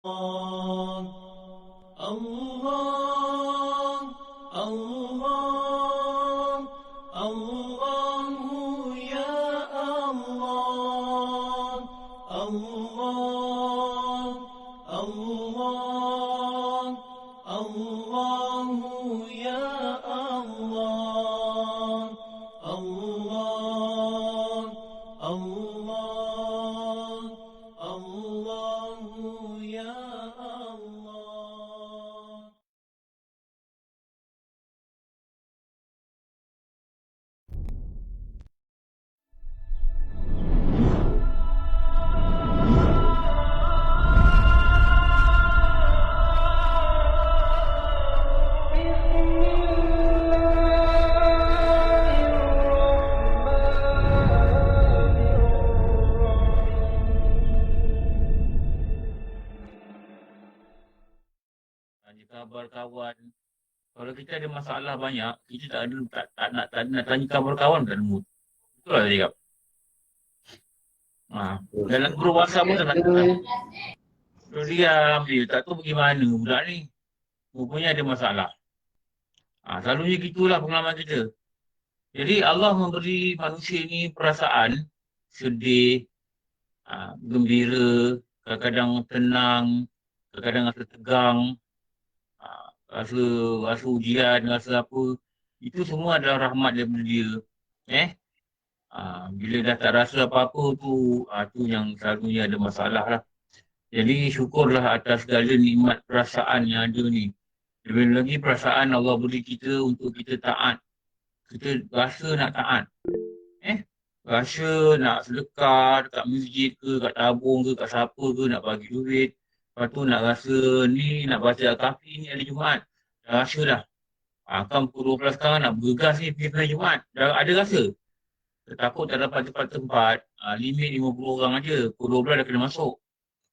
الله الله الله الله يا الله الله الله الله يا الله الله الله الله يا الله. Tanya khabar kawan. Kalau kita ada masalah banyak, kita tak nak tanya khabar kawan, tak ada mood. Betul lah saya cakap. Dalam grup WhatsApp pun tak nak tanya. Terus diam dia, tak tahu bagaimana budak ni. Rupanya ada masalah. Selalunya gitulah pengalaman kita. Jadi Allah memberi manusia ni perasaan sedih, gembira, kadang-kadang tenang, kadang-kadang rasa tegang, rasa rasa ujian, rasa apa. Itu semua adalah rahmat daripada dia. Bila dah tak rasa apa-apa tu yang selalunya ada masalah lah. Jadi syukurlah atas segala nikmat perasaan yang ada ni. Lebih lagi perasaan Allah beri kita untuk kita taat. Kita rasa nak taat. Rasa nak sedekah dekat masjid ke, kat tabung ke, kat siapa ke, nak bagi duit. Lepas tu nak rasa ni, nak baca Al-Kahfi ni hari Jumaat. Dah rasa dah. Kan pukul 12 sekarang nak bergegas ni pergi hari Jumaat. Dah ada rasa. Takut tak dapat tempat-tempat. Limit 50 orang aja. Pukul 12 dah kena masuk.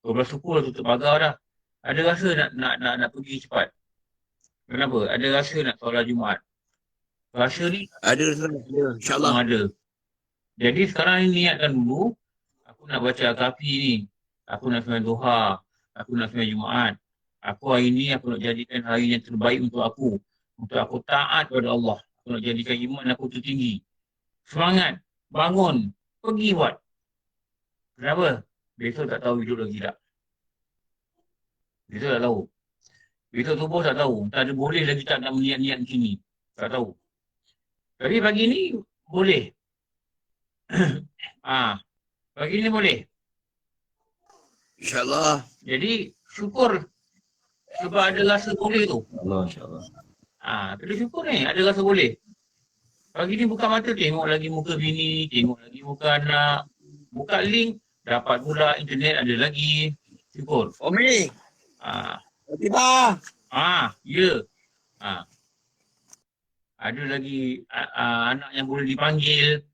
12 suku dah tutup pagar dah. Ada rasa nak pergi cepat. Kenapa? Ada rasa nak solat Jumaat. Rasa ni Ada, insyaAllah. ada. Jadi sekarang ni niatkan dulu. Aku nak baca Al-Kahfi ni. Aku nak sembahyang duha. Aku nak sembahyang Jumaat. Aku hari ni aku nak jadikan hari yang terbaik untuk aku. Untuk aku taat kepada Allah. Aku nak jadikan iman aku tertinggi. Semangat. Bangun. Pergi buat. Kenapa? Besok tak tahu hidup lagi tak. Besok tak tahu. Besok subuh tak tahu. Tak ada boleh lagi tak nak niat-niat macam ni. Tak tahu. Tapi pagi ni boleh. Pagi ni boleh. InsyaAllah. Jadi syukur sebab ada rasa boleh tu. Allah, insyaAllah. Kita syukur ni ada rasa boleh. Pagi ni buka mata tengok lagi muka bini, tengok lagi muka anak. Buka link, dapat pula internet ada lagi. Syukur. Umi. Tiba. Ya. Ada lagi anak yang boleh dipanggil.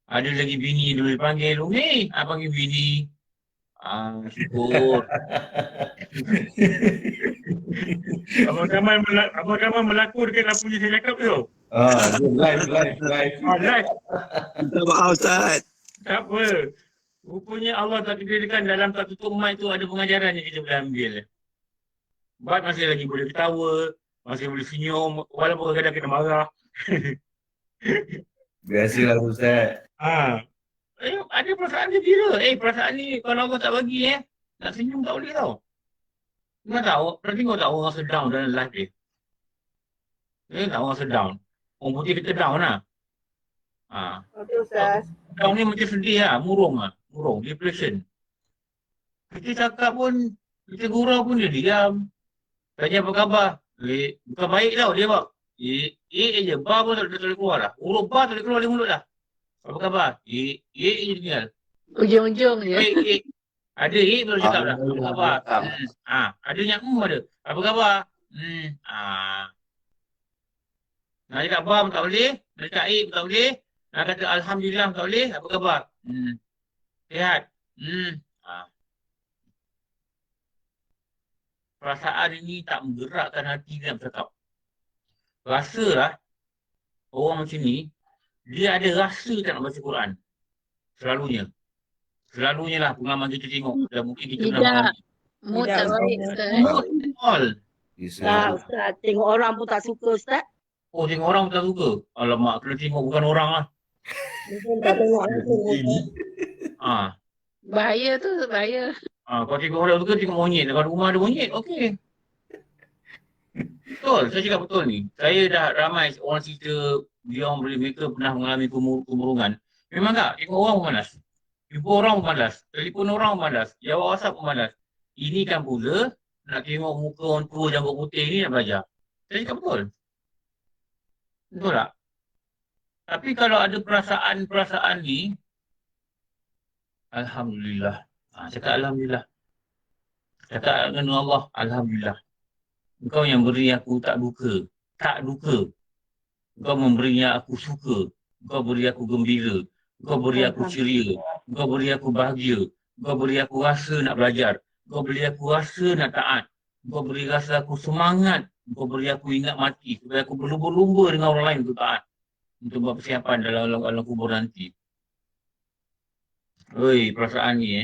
Ada lagi bini yang boleh dipanggil. Umi, panggil bini. Syukur. Abang Kamal melakukan apa yang saya cakap tu. Live. Live. Minta maaf, Ustaz. Tak apa. Rupanya Allah tak takdirkan dalam tak tutup mic tu ada pengajaran yang kita boleh ambil. Bat masih lagi boleh ketawa, masih boleh senyum, walaupun kadang-kadang kena marah. Biasalah Ustaz. Ada perasaan gembira. Perasaan ni kalau Allah tak bagi nak senyum tak boleh tau. Kau tahu, tengok tak orang sedang dalam live dia. Tak orang sedang. Orang putih kita down lah. Okey Ustaz. Down ni macam sedih lah, murung, depression. Kita cakap pun, kita gurau pun dia diam. Tanya apa khabar? Bukan baik tau dia buat. Je, bar pun tak boleh keluar dah. Huruf bar tak boleh keluar dari mulut dah. Apa khabar? Je tinggal. Ujung-ujung je. Ada baru cakap dah. Apa khabar? Ada yang ada. Apa khabar? Nak cakap bar pun tak boleh. Nak cakap pun tak boleh. Nak kata Alhamdulillah pun tak boleh. Apa khabar? Sihat. Perasaan ini tak menggerakkan hati dia nak bercakap. Rasalah orang macam ni, dia ada rasa tak nak baca Quran. Selalunya. Selalunya lah pengalaman kita tengok. Dan mungkin kita pernah Tidak. mengalami. Mood tak baik, Ustaz. Mood all. Tak, Ustaz. Tengok orang pun tak suka, Ustaz. Oh, tengok orang pun tak suka. Alamak, kena tengok bukan orang lah. Mungkin tak tengok langsung. Ah, Bahaya tu, bahaya. Kalau tengok orang suka, tengok monyet. Kalau rumah ada monyet, okey. Betul, saya cakap betul ni. Saya dah ramai orang cerita dia orang mereka pernah mengalami kemurungan. Memang tak? Tengok orang pun malas. Jumpa orang pun malas. Telefon orang pun malas. Jawab WhatsApp pun malas. Ini kan pula nak tengok muka orang tua janggut putih ni nak belajar. Saya cakap betul. Betul tak? Tapi kalau ada perasaan-perasaan ni, Alhamdulillah. Cakap Alhamdulillah. Cakap dengan Allah, Alhamdulillah. Engkau yang beri aku tak duka. Tak duka. Engkau memberinya aku suka. Engkau beri aku gembira. Engkau beri aku ceria. Engkau beri aku bahagia. Engkau beri aku rasa nak belajar. Engkau beri aku rasa nak taat. Engkau beri rasa aku semangat. Engkau beri aku ingat mati. Supaya aku berlumba-lumba dengan orang lain untuk taat. Untuk buat persiapan dalam alam kubur nanti. Oi, perasaan ni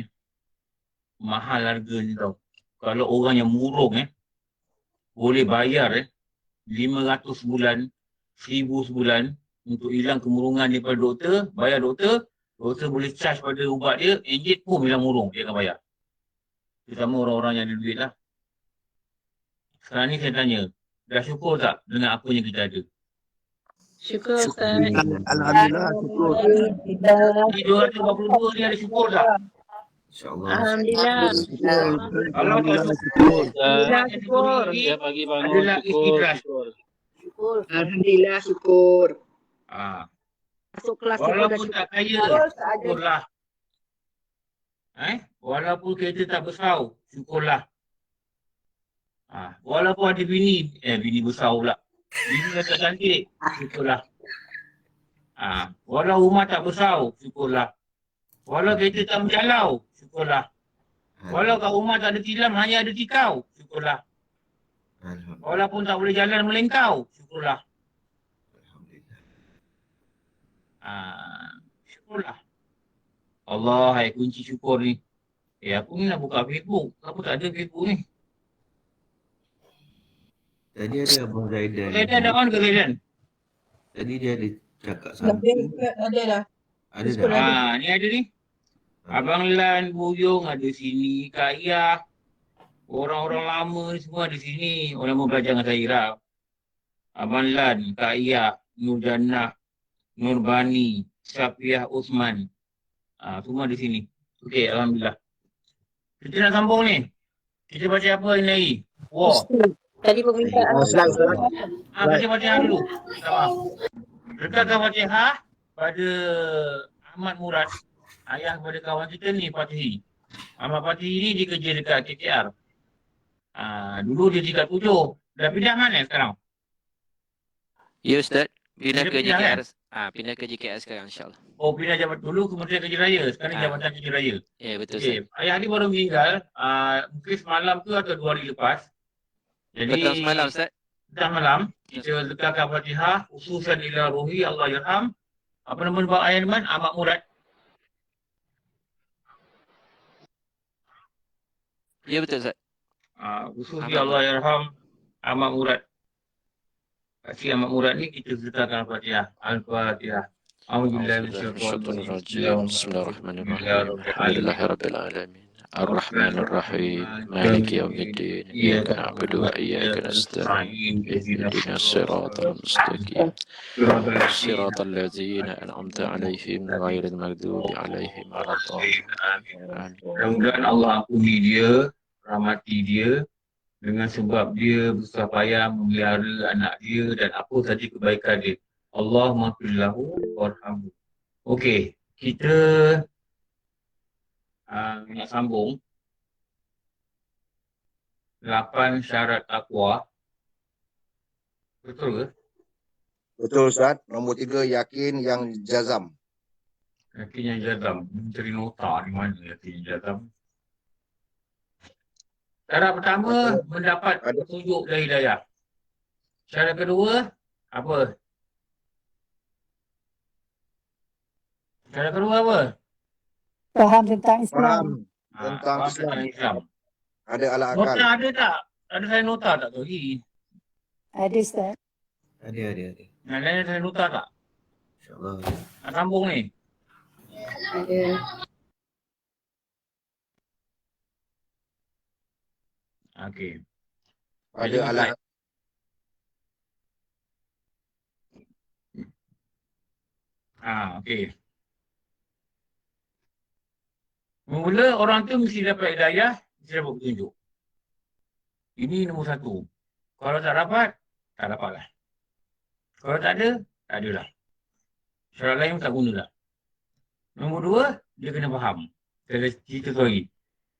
mahal harganya tau. Kalau orang yang murung boleh bayar 500 sebulan, 1000 sebulan untuk hilang kemurungan daripada doktor, bayar doktor boleh charge pada ubat dia, RM1 pun bilang murung, dia akan bayar. Terutama orang-orang yang ada duit lah. Sekarang ni saya tanya, dah syukur tak dengan apa yang kita ada? Syukur, Ustaz. Alhamdulillah, syukur. Di 242 ni ada syukur tak? InsyaAllah. Alhamdulillah. Kalau tak Alhamdulillah, syukur, syukur. Dia pagi bangun adalah syukur. istidrak. Syukur. Alhamdulillah, syukur. Masuk kelas syukur dah Walaupun syukur. tak kaya, Ustaz. syukurlah. Walaupun kereta tak besar, syukurlah. Walaupun ada bini besar pula. Bini yang tak cantik, syukurlah. Walau rumah tak besar, syukurlah. Walau kereta tak menjalau, syukurlah. Walau kat rumah tak ada tilam, hanya ada tikau, syukurlah. Alhamdulillah. Walaupun tak boleh jalan melengkau, syukurlah. Syukurlah. Allah, kunci syukur ni. Aku ni nak buka Facebook. Kenapa tak ada Facebook ni? Tadi ada Abang Zaidan. Zaidan ada on ke Zaidan? Tadi dia ada cakap something. Ada dah. Ada dah. Ni ada ni. Abang Lan, Buyung ada sini. Kak Iyah. Orang-orang lama ni semua ada sini. Orang mau belajar dengan saya Irab. Abang Lan, Kak Iyah, Nur Jannah, Nur Bani, Syafiah Osman. Semua di sini. Okey, Alhamdulillah. Kita nak sambung ni. Kita baca apa ini lagi? Wah. Tadi permintaan. Baca Fatihah dulu. Rekatkan Fatihah pada Ahmad Murad. Ayah kepada kawan kita ni, Fatihi. Ahmad Fatihi ni dia kerja dekat KKR. Dulu dia tingkat 7. Dah pindah mana sekarang? Ya Ustaz, pindah Dia ke pindah, JKR. Pindah ke JKR sekarang insyaAllah. Oh, pindah jabatan dulu Kementerian Kerja Raya. Sekarang Jabatan Kerja Raya. Ya betul Ustaz. Okey, ayah ni baru meninggal. Mungkin semalam ke atau 2 hari lepas. Jadi, Betul semalam Ustaz. dah malam, kita letakkan Fatihah. Khususan ila ruhi Allah yarham. Apa nama ayah ni? Ahmad Murad. Ya betul Ustaz. Khususi Allah yarham Ahmad Murad. Si Ahmad Murad ni kita sertakan Al-Fatihah. Al-Fatihah. Bismillahirrahmanirrahim. Bismillahirrahmanirrahim. Alhamdulillahirabbil alamin. Ar-Rahmanir Rahim. Maliki yaumiddin. Iyyaka na'budu wa iyyaka nasta'in. Ihdinas siratal mustaqim. Siratal ladzina an'amta 'alaihim ghairil maghdubi 'alaihim waladdallin. Amin. Mudah-mudahan Allah ampuni dia, rahmati dia dengan sebab dia bersusah payah memelihara anak dia dan apa saja kebaikan dia. Allah maghfirlahu warhamhu. Okey, kita nak sambung 8 syarat takwa. Betul ke? Betul Ustaz. Nombor 3, yakin yang jazam. Yakin yang jazam. Mencari nota di mana yakin yang jazam. Syarat pertama, mendapat petunjuk dari hidayah. Syarat kedua, apa? Syarat kedua apa? Faham tentang Islam. Faham tentang faham Islam. tentang Islam. Ada alat akal. Nota ada tak? Ada saya nota tak tu lagi? Ada Ustaz. Ada. Yang lain ada nota tak? InsyaAllah. Nak sambung ni? Ada. Okey. Ada alat. Okey. Mula orang tu mesti dapat hidayah, mesti dapat petunjuk. Ini nombor satu. Kalau tak dapat, tak dapatlah. Kalau tak ada, tak adalah. Syarat lain tak gunalah. Nombor dua, dia kena faham. Saya dah cerita tu lagi.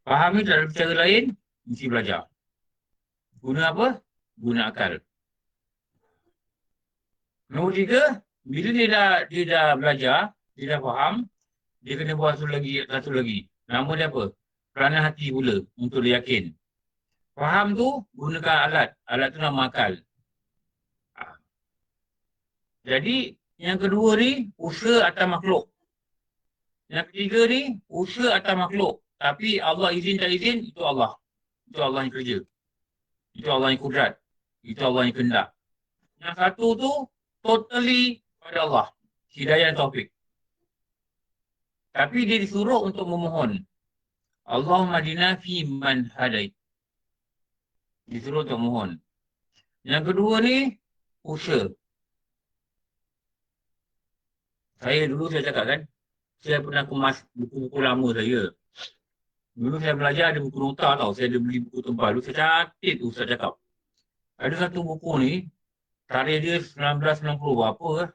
Faham ni tak ada cara lain, mesti belajar. Guna apa? Guna akal. Nombor tiga, bila dia dah belajar, dia dah faham, dia kena buat satu lagi. Nama dia apa? Peranan hati pula untuk dia yakin. Faham tu, gunakan alat. Alat tu nama akal. Jadi, yang kedua ni, usaha atas makhluk. Yang ketiga ni, usaha atas makhluk. Tapi Allah izin tak izin, itu Allah. Itu Allah yang kerja. Itu Allah yang kudrat. Itu Allah yang kehendak. Yang satu tu, totally pada Allah. Hidayah dan taufik. Tapi dia disuruh untuk memohon. Allahumma hadina fi man hadait. Disuruh untuk mohon. Yang kedua ni, usaha. Saya cakap kan, saya pernah kemas buku-buku lama saya. Dulu saya belajar ada buku nota tau. Saya ada beli buku tebal. Dulu saya catat tu Ustaz cakap. Ada satu buku ni, tarikh dia 1990 berapa ke?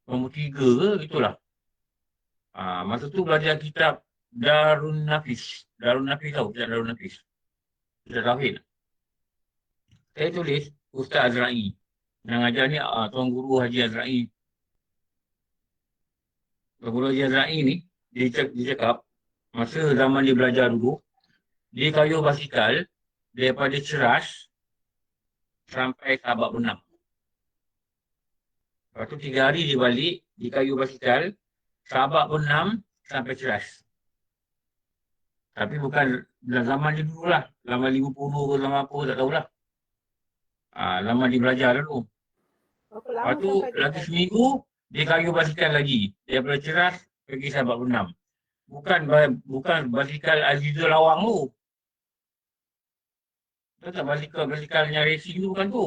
Nombor 3 ke, gitulah. Masa tu belajar kitab Darun Nafis. Darun Nafis tahu, kitab Darun Nafis. Kitab Tauhid. Saya tulis Ustaz Azra'i. Yang ajar ni Tuan Guru Haji Azra'i. Tuan Guru Haji Azra'i ni, dia cakap, masa zaman dia belajar dulu, dia kayuh basikal daripada Ceras sampai Sabak Benam. Lepas tu 3 hari dia balik, dia kayuh basikal Sabak Benam sampai Ceras. Tapi bukan dalam zaman dia dulu lah. Zaman 50 ke zaman apa, tak tahulah. Lama dia belajar dulu. Lepas tu lagi seminggu, dia kayuh basikal lagi. Daripada Ceras pergi Sabak Benam. Bukan basikal Azizul Lawang tu. Tahu tak basikalnya racing tu bukan tu.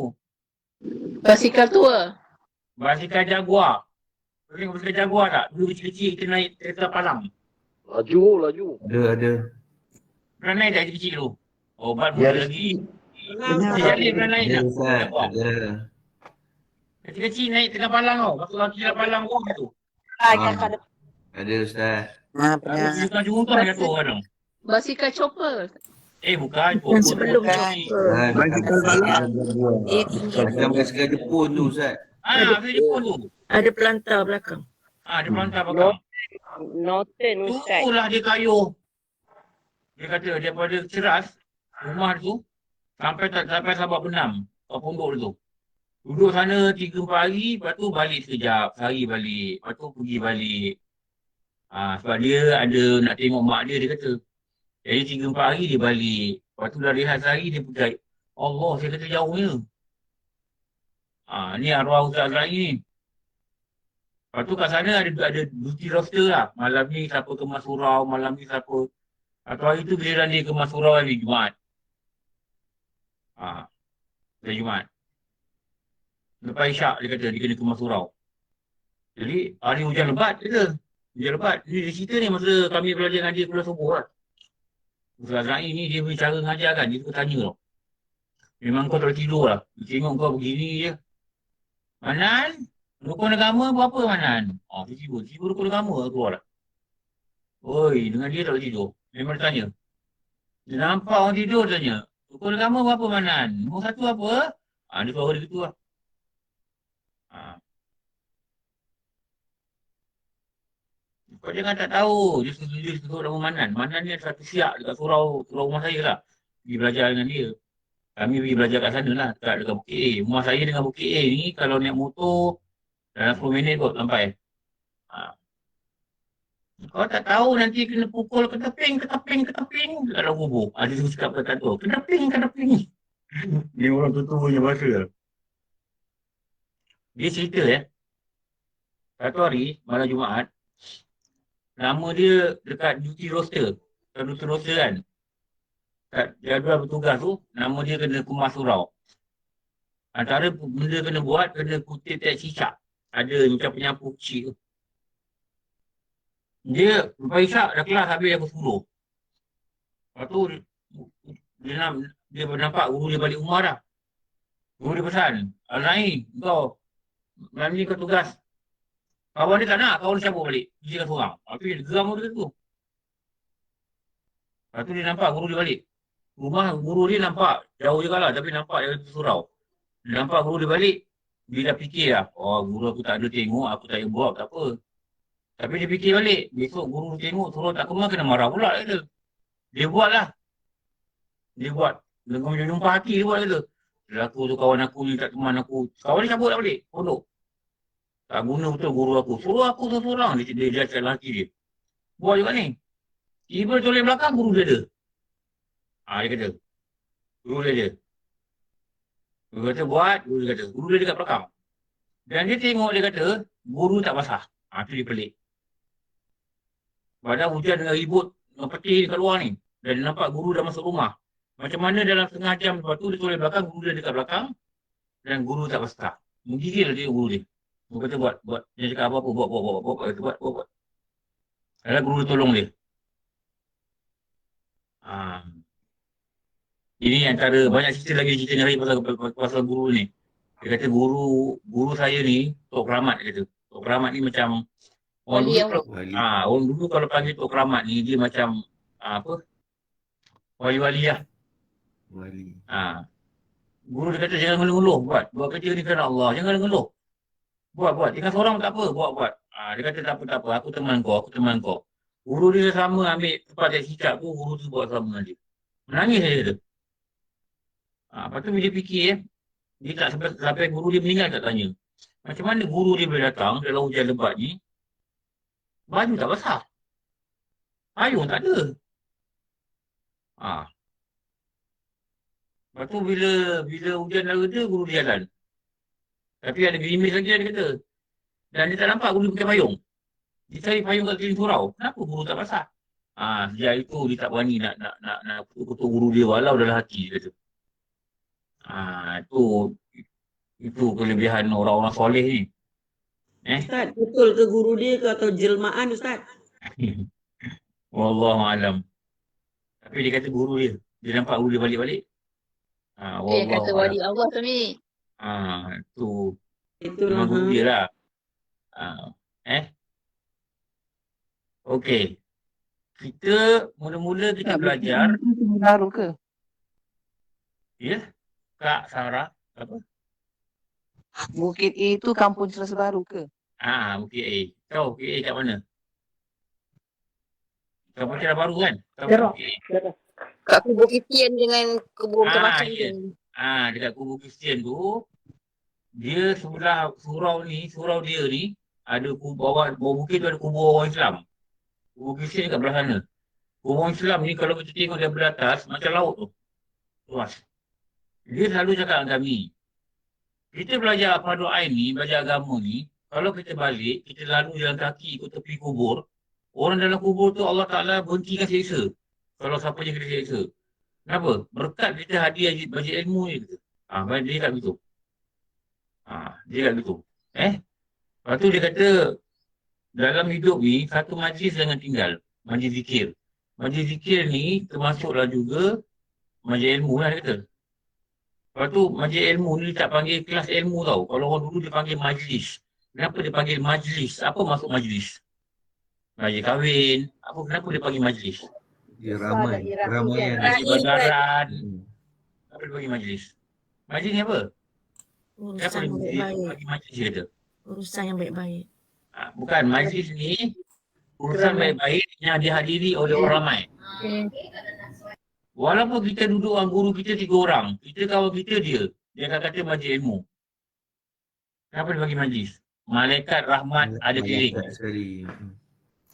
Basikal tua. Basikal Jaguar. Kau tengok basikal Jaguar tak? Dulu kecil-kecil kita naik kereta palang. Laju. Ada. Pernah naik tak kecil-kecil tu? Obat pun lagi. Jadi pernah naik tak? Ada. Kecil-kecil naik tengah palang tau. Lepas tu lagi tengah palang pun gitu. Ada Ustaz. Bukan contoh yang tu kadang. Basikal chopper. Bukan. Sebelum Macam basikal Jepun tu Ustaz. Basikal Jepun tu. ada pelantar belakang. Ada pelantar belakang. Noten Ustaz. Itulah dia kayuh. Dia kata daripada Ceras, rumah tu, sampai Sabak Benam. Kat pondok tu. Duduk sana 3-4 hari, lepas tu balik sekejap. Sehari balik. Lepas tu pergi balik. Sebab dia ada nak tengok mak dia kata. Jadi 3-4 hari dia balik. Lepas tu dah rehat sehari dia pergi. Allah, saya kata jauhnya. Ni arwah Ustaz Azra'i ni. Lepas tu kat sana ada duty roster lah. Malam ni siapa kemas surau, malam ni siapa. Atau hari tu giliran dia kemas surau hari Jumaat. Hari Jumaat. Lepas Isyak dia kata dia kena kemas surau. Jadi hari hujan lebat kata. Hujan lebat. Dia cerita ni masa kami belajar ngaji Pulau Subuh lah. Ustaz Azra'i ni dia punya cara ngajar kan. Dia suka tanya tau. Memang kau tak tidur lah. Dia tengok kau begini je. Manan? Rukun agama berapa Manan? Dia tidur. Tidur rukun agama keluar lah. Oi, dengan dia tak tidur. Memang dia tanya. Dia nampak orang tidur tanya. Rukun agama berapa Manan? Nombor 1 apa? Dia suara dia gitu lah. Kau jangan tak tahu. Dia suruh nama Manan. Manan ni ada satu siap dekat surau rumah saya lah. Pergi belajar dengan dia. Kami pergi belajar kat sana lah. Dekat Bukit A. Rumah saya dengan Bukit A ni kalau naik motor dalam 10 minit kot sampai. Kau tak tahu nanti kena pukul keteping dalam kubur. Ada tu cakap kata tu. Keteping. Dia orang tu punya bahasa. Dia cerita satu hari, malam Jumaat, nama dia dekat duty roster. Duty roster kan. Kat jadual bertugas tu, nama dia kena kumas surau. Antara benda kena buat, kena kutip teks cicak. Ada macam penyapu kecil tu. Dia lepas isyak dah kelas habis aku 10. Lepas tu dia nampak guru dia balik rumah dah. Guru dia pesan, Al-Naim, kau malam ni kau tugas. Kawan dia tak nak, kawan dia cabut balik. Dia seorang. Tapi dia geram dia tu. Lepas tu dia nampak guru dia balik. Rumah guru dia nampak jauh je lah, tapi nampak dia surau. Dia nampak guru dia balik, dia dah fikir lah, oh guru aku tak ada tengok, aku tak payah buat, tak apa. Tapi dia fikir balik, besok guru tengok surau tak kemas, kena marah pula kata. Dia buat lah. Dia buat. Dengan jumpa hati dia buat kata. Aku tu kawan aku ni tak teman aku. Kawan dia cabut lah balik, pondok. Tak guna betul guru aku. Suruh aku seorang, dia cakap lelaki dia. Buat juga ni. Tiba toleh belakang, guru dia ada. Dia kata. Guru dia ada. Guru kata buat, guru dia kata. Guru dia dekat belakang. Dan dia tengok, dia kata, guru tak basah. Tu dia pelik. Padahal hujan dengan ribut, dengan peti dekat luar ni. Dan dia nampak guru dah masuk rumah. Macam mana dalam setengah jam lepas tu, dia toleh belakang, guru dia dekat belakang. Dan guru tak basah. Menggigil dia guru dia. Guru kata buat. Dia cakap apa-apa, buat. Kadang guru dia tolong dia. Ini antara banyak cerita lagi cerita ni pasal guru ni. Dia kata guru saya ni Tok Keramat dia kata. Tok Keramat ni macam orang dulu kalau panggil Tok Keramat ni dia macam wali-wali lah. Wali. Guru dia kata jangan ngeluh-ngeluh buat kerja ni kerana Allah, jangan ngeluh. Buat tinggal seorang tak apa, buat. Dia kata tak apa, aku teman kau. Guru dia sama ambil tempat dia cicak tu, guru tu buat sama dengan dia. Menangis dia kata. Lepas tu dia fikir, dia tak sampai guru dia meninggal tak tanya. Macam mana guru dia boleh datang dalam hujan lebat ni, baju tak basah. Payung tak ada. Lepas tu bila hujan dah reda, guru dia jalan. Tapi ada gerimis lagi dia kata. Dan dia tak nampak guru pakai payung. Dia cari payung kat keliling surau. Kenapa guru tak basah? Sejak itu dia tak berani nak kutuk guru dia walau dalam hati dia kata. Itu kelebihan orang-orang soleh ni. Ustaz, betul ke guru dia ke atau jelmaan Ustaz? Wallahualam. Tapi dia kata guru dia. Dia nampak guru dia balik-balik. Dia kata wali Allah tu ni. Itu memang guru dia lah. Okey. Kita mula-mula kita belajar. Baru ke? Ya? Kak Sarah. Apa? Bukit A itu kampung Selasa Baru ke? Bukit A. Kau Bukit A kat mana? Kampung Selasa Baru kan? Perak. Kat Kubur Kristian dengan Kubur Kemasan yes. tu. Dekat Kubur Kristian tu, dia sebelah surau dia ni, ada bawah bukit tu ada kubur orang Islam. Kubur Kristian kat belah sana. Kubur orang Islam ni kalau kita tengok daripada atas, macam laut tu. Luas. Dia selalu cakap dengan kami, kita belajar fardu ain ni, belajar agama ni, kalau kita balik, kita lalu jalan kaki ikut tepi kubur, orang dalam kubur tu Allah Ta'ala berhentikan seksa. Kalau siapa yang kita seksa. Kenapa? Berkat kita hadiah bagi ilmu ni kita. Dia kat begitu. Dia kat begitu. Lepas tu dia kata, dalam hidup ni, satu majlis jangan tinggal. Majlis zikir. Majlis zikir ni termasuklah juga majlis ilmu lah dia kata. Lepas tu majlis ilmu ni tak panggil kelas ilmu tau. Kalau orang dulu dia panggil majlis. Kenapa dia panggil majlis? Apa maksud majlis? Majlis kahwin. Kenapa dia panggil majlis? Dia ramai. Keramaian. Majlis bandaran. Apa dia panggil majlis? Majlis ni apa? Kenapa dia panggil majlis dia kata? Urusan yang baik-baik. Bukan, majlis ni urusan baik-baik yang dihadiri oleh orang ramai. Walaupun kita duduk dengan guru kita 3 orang, kita kawan kita dia akan kata majlis ilmu. Kenapa dia bagi majlis? Malaikat rahmat ada keliling.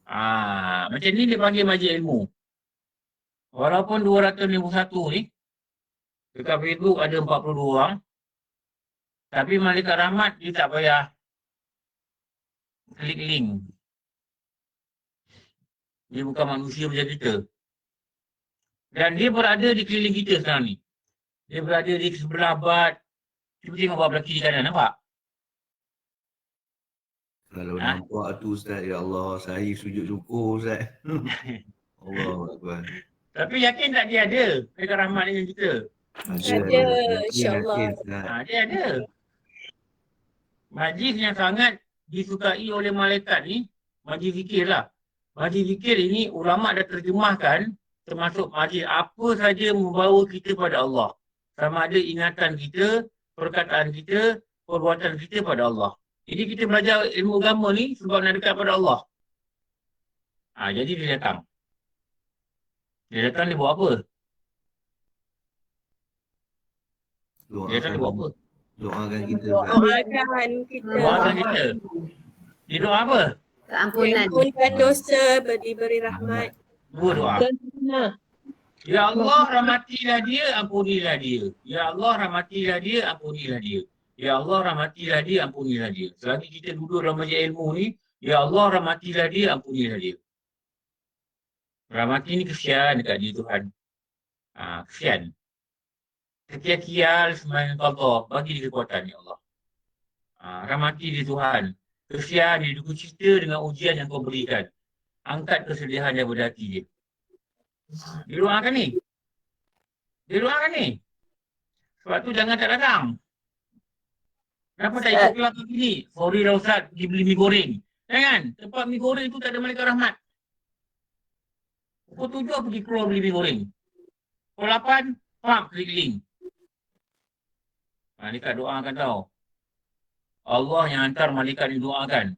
Macam ni dia panggil majlis ilmu. Walaupun 251 ni, dekat Facebook ada 42 orang, tapi malaikat rahmat dia tak payah klik link. Dia bukan manusia macam kita. Dan dia berada di keliling kita sekarang ni. Dia berada di sebelah bat. Cuba tengok bawah kiri kanan, nampak? Kalau nampak tu Ustaz, ya Allah, saya sujud syukur Ustaz. Allah Akbar. Tapi yakin tak dia ada malaikat rahmat dengan kita? Ada, insyaAllah. Dia ada. Majlis yang sangat disukai oleh malaikat ni, majlis zikir lah. Majlis zikir ini ulama' dah terjemahkan termasuk majlis apa saja membawa kita pada Allah. Sama ada ingatan kita, perkataan kita, perbuatan kita pada Allah. Jadi kita belajar ilmu agama ni sebab nak dekat pada Allah. Jadi dia datang. Dia datang dia buat apa? Dia datang dia buat apa? Doakan kita. Doakan kita. Doakan kita. Dia doa apa? Ampunkan dosa, diberi rahmat. Dua doa. Ya Allah, rahmatilah dia, ampunilah dia. Ya Allah, rahmatilah dia, ampunilah dia. Ya Allah, rahmatilah dia, ampunilah dia. Selagi kita duduk dalam majlis ilmu ni, ya Allah, rahmatilah dia, ampunilah dia. Rahmati ni kesian dekat dia Tuhan. Kesian. Kekial sembahyang Allah, bagi dia kekuatan ya Allah. Rahmati dia Tuhan. Kesian dia, duka cita dengan ujian yang kau berikan. Angkat kesedihan daripada hati dia. Dia doakan ni. Dia doakan ni. Sebab tu jangan tak datang. Kenapa tak ikut kelas pagi ni? Sorry lah Ustaz, pergi beli mi goreng. Jangan. Tempat mi goreng tu tak ada malaikat rahmat. Pukul 7 pergi keluar beli mi goreng. Pukul 8, klik link. Malaikat doakan tau. Allah yang hantar malaikat ni doakan.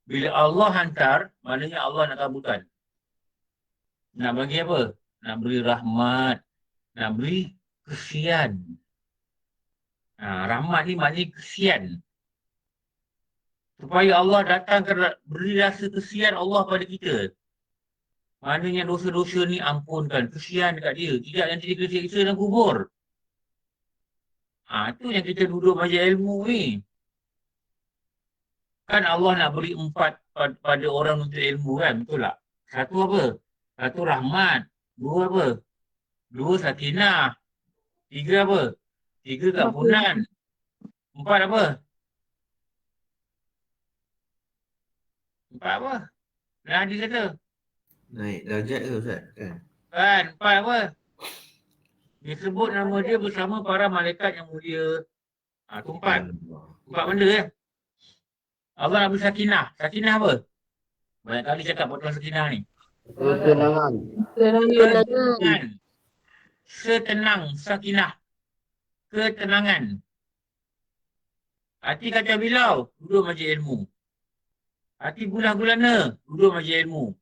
Bila Allah hantar, maknanya Allah nak kabulkan. Nak bagi apa? Nak beri rahmat. Nak beri kesian. Rahmat ni maknanya kesian. Supaya Allah datang beri rasa kesian Allah pada kita. Maknanya dosa-dosa ni ampunkan. Kesian dekat dia. Tidak nanti dia kena siksa dalam kubur. Itu yang kita duduk majlis ilmu ni. Kan Allah nak beri 4 pada orang untuk ilmu kan? Betul tak? Satu apa? Satu rahmat. 2 apa? 2 sakinah. 3 apa? 3 keampunan. 4 apa? 4 apa? Nah, hadis kata. Naik darjat ke Ustaz? Kan, 4 apa? Disebut nama dia bersama para malaikat yang mulia. Itu 4. 4 benda ya. Allah nak beri sakinah. Sakinah apa? Banyak kali cakap buat sakinah ni. Ketenangan. Ketenangan. Setenang, sakinah. Ketenangan. Hati kacau bilau, duduk majlis ilmu. Hati gulah gulana, duduk majlis ilmu.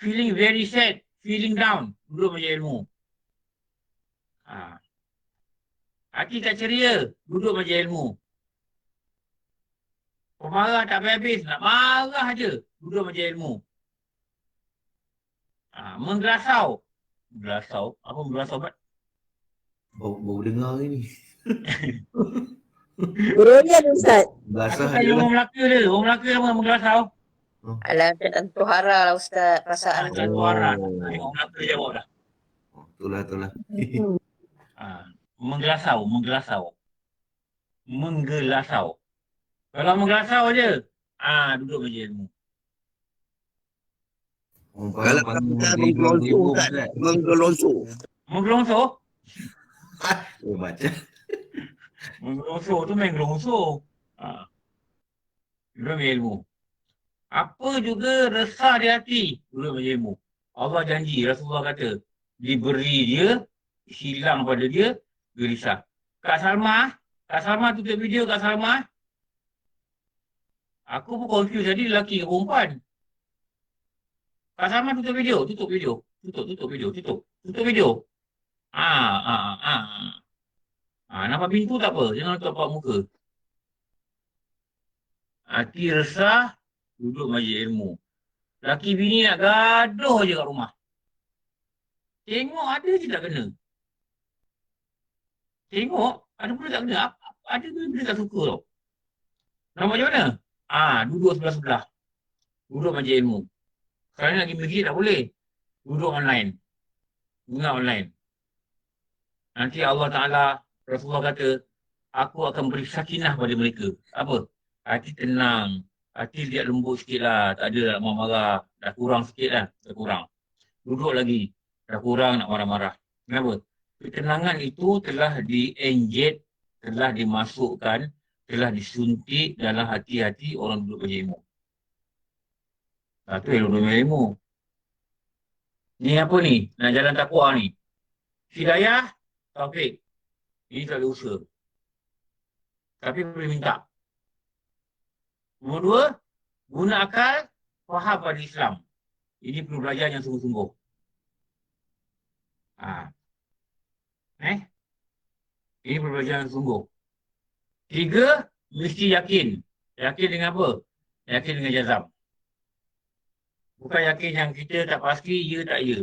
Feeling very sad, feeling down, duduk majlis ilmu. Hati tak ceria, duduk majlis ilmu. Pemarah tak habis, nak marah je, duduk majlis ilmu. Menggelasau. Menggelasau? Apa menggelasau, Bat? Baru dengar ni. Beroyan Ustaz. Basah Aku tanya orang Melaka dia. Orang Melaka nama menggelasau. Alah, tentu hara lah Ustaz. Perasaan macam Tentu hara. Orang Melaka jawab dah. Itulah. Menggelasau. Menggelasau. Kalau menggelasau je, duduk majlis ilmu. Kalau kita menggelonso, menggelonso. Menggelonso? Baca. Menggelonso tu main gelonso. Duduk majlis ilmu. Apa juga resah di hati, duduk majlis ilmu. Allah janji, Rasulullah kata, diberi dia, hilang pada dia, gelisah. Kak Salma tutup video Kak Salma. Aku pun confused tadi lelaki ke perempuan. Kak Salma tutup video. Tutup video. Nampak pintu tak apa. Jangan nampak muka. Hati resah, duduk majlis ilmu. Laki bini nak gaduh je kat rumah. Tengok ada je tak kena. Tengok ada pun tak kena. Ada pun tak suka tau. Nak buat macam mana? Duduk sebelah-sebelah. Duduk majlis ilmu. Sekarang ni lagi masjid tak boleh. Duduk online. Dengar online. Nanti Allah Ta'ala, Rasulullah kata, aku akan beri sakinah pada mereka. Apa? Hati tenang. Hati lihat lembut sikit lah. Tak ada nak marah-marah. Dah kurang sikit lah. Dah kurang. Duduk lagi. Dah kurang nak marah-marah. Kenapa? Ketenangan itu telah di-inject, telah dimasukkan, telah disuntik dalam hati-hati orang duduk majlis ilmu. Itu ilmu ilmu. Ni apa ni? Nak jalan takwa ni. Hidayah, taufik. Ini tak ada usaha. Tapi boleh minta. Nombor dua, guna akal, faham pada Islam. Ini perlu belajar yang sungguh-sungguh. Ini perlu belajar yang sungguh. Tiga, mesti yakin. Yakin dengan apa? Yakin dengan jazam. Bukan yakin yang kita tak pasti, ya tak ya.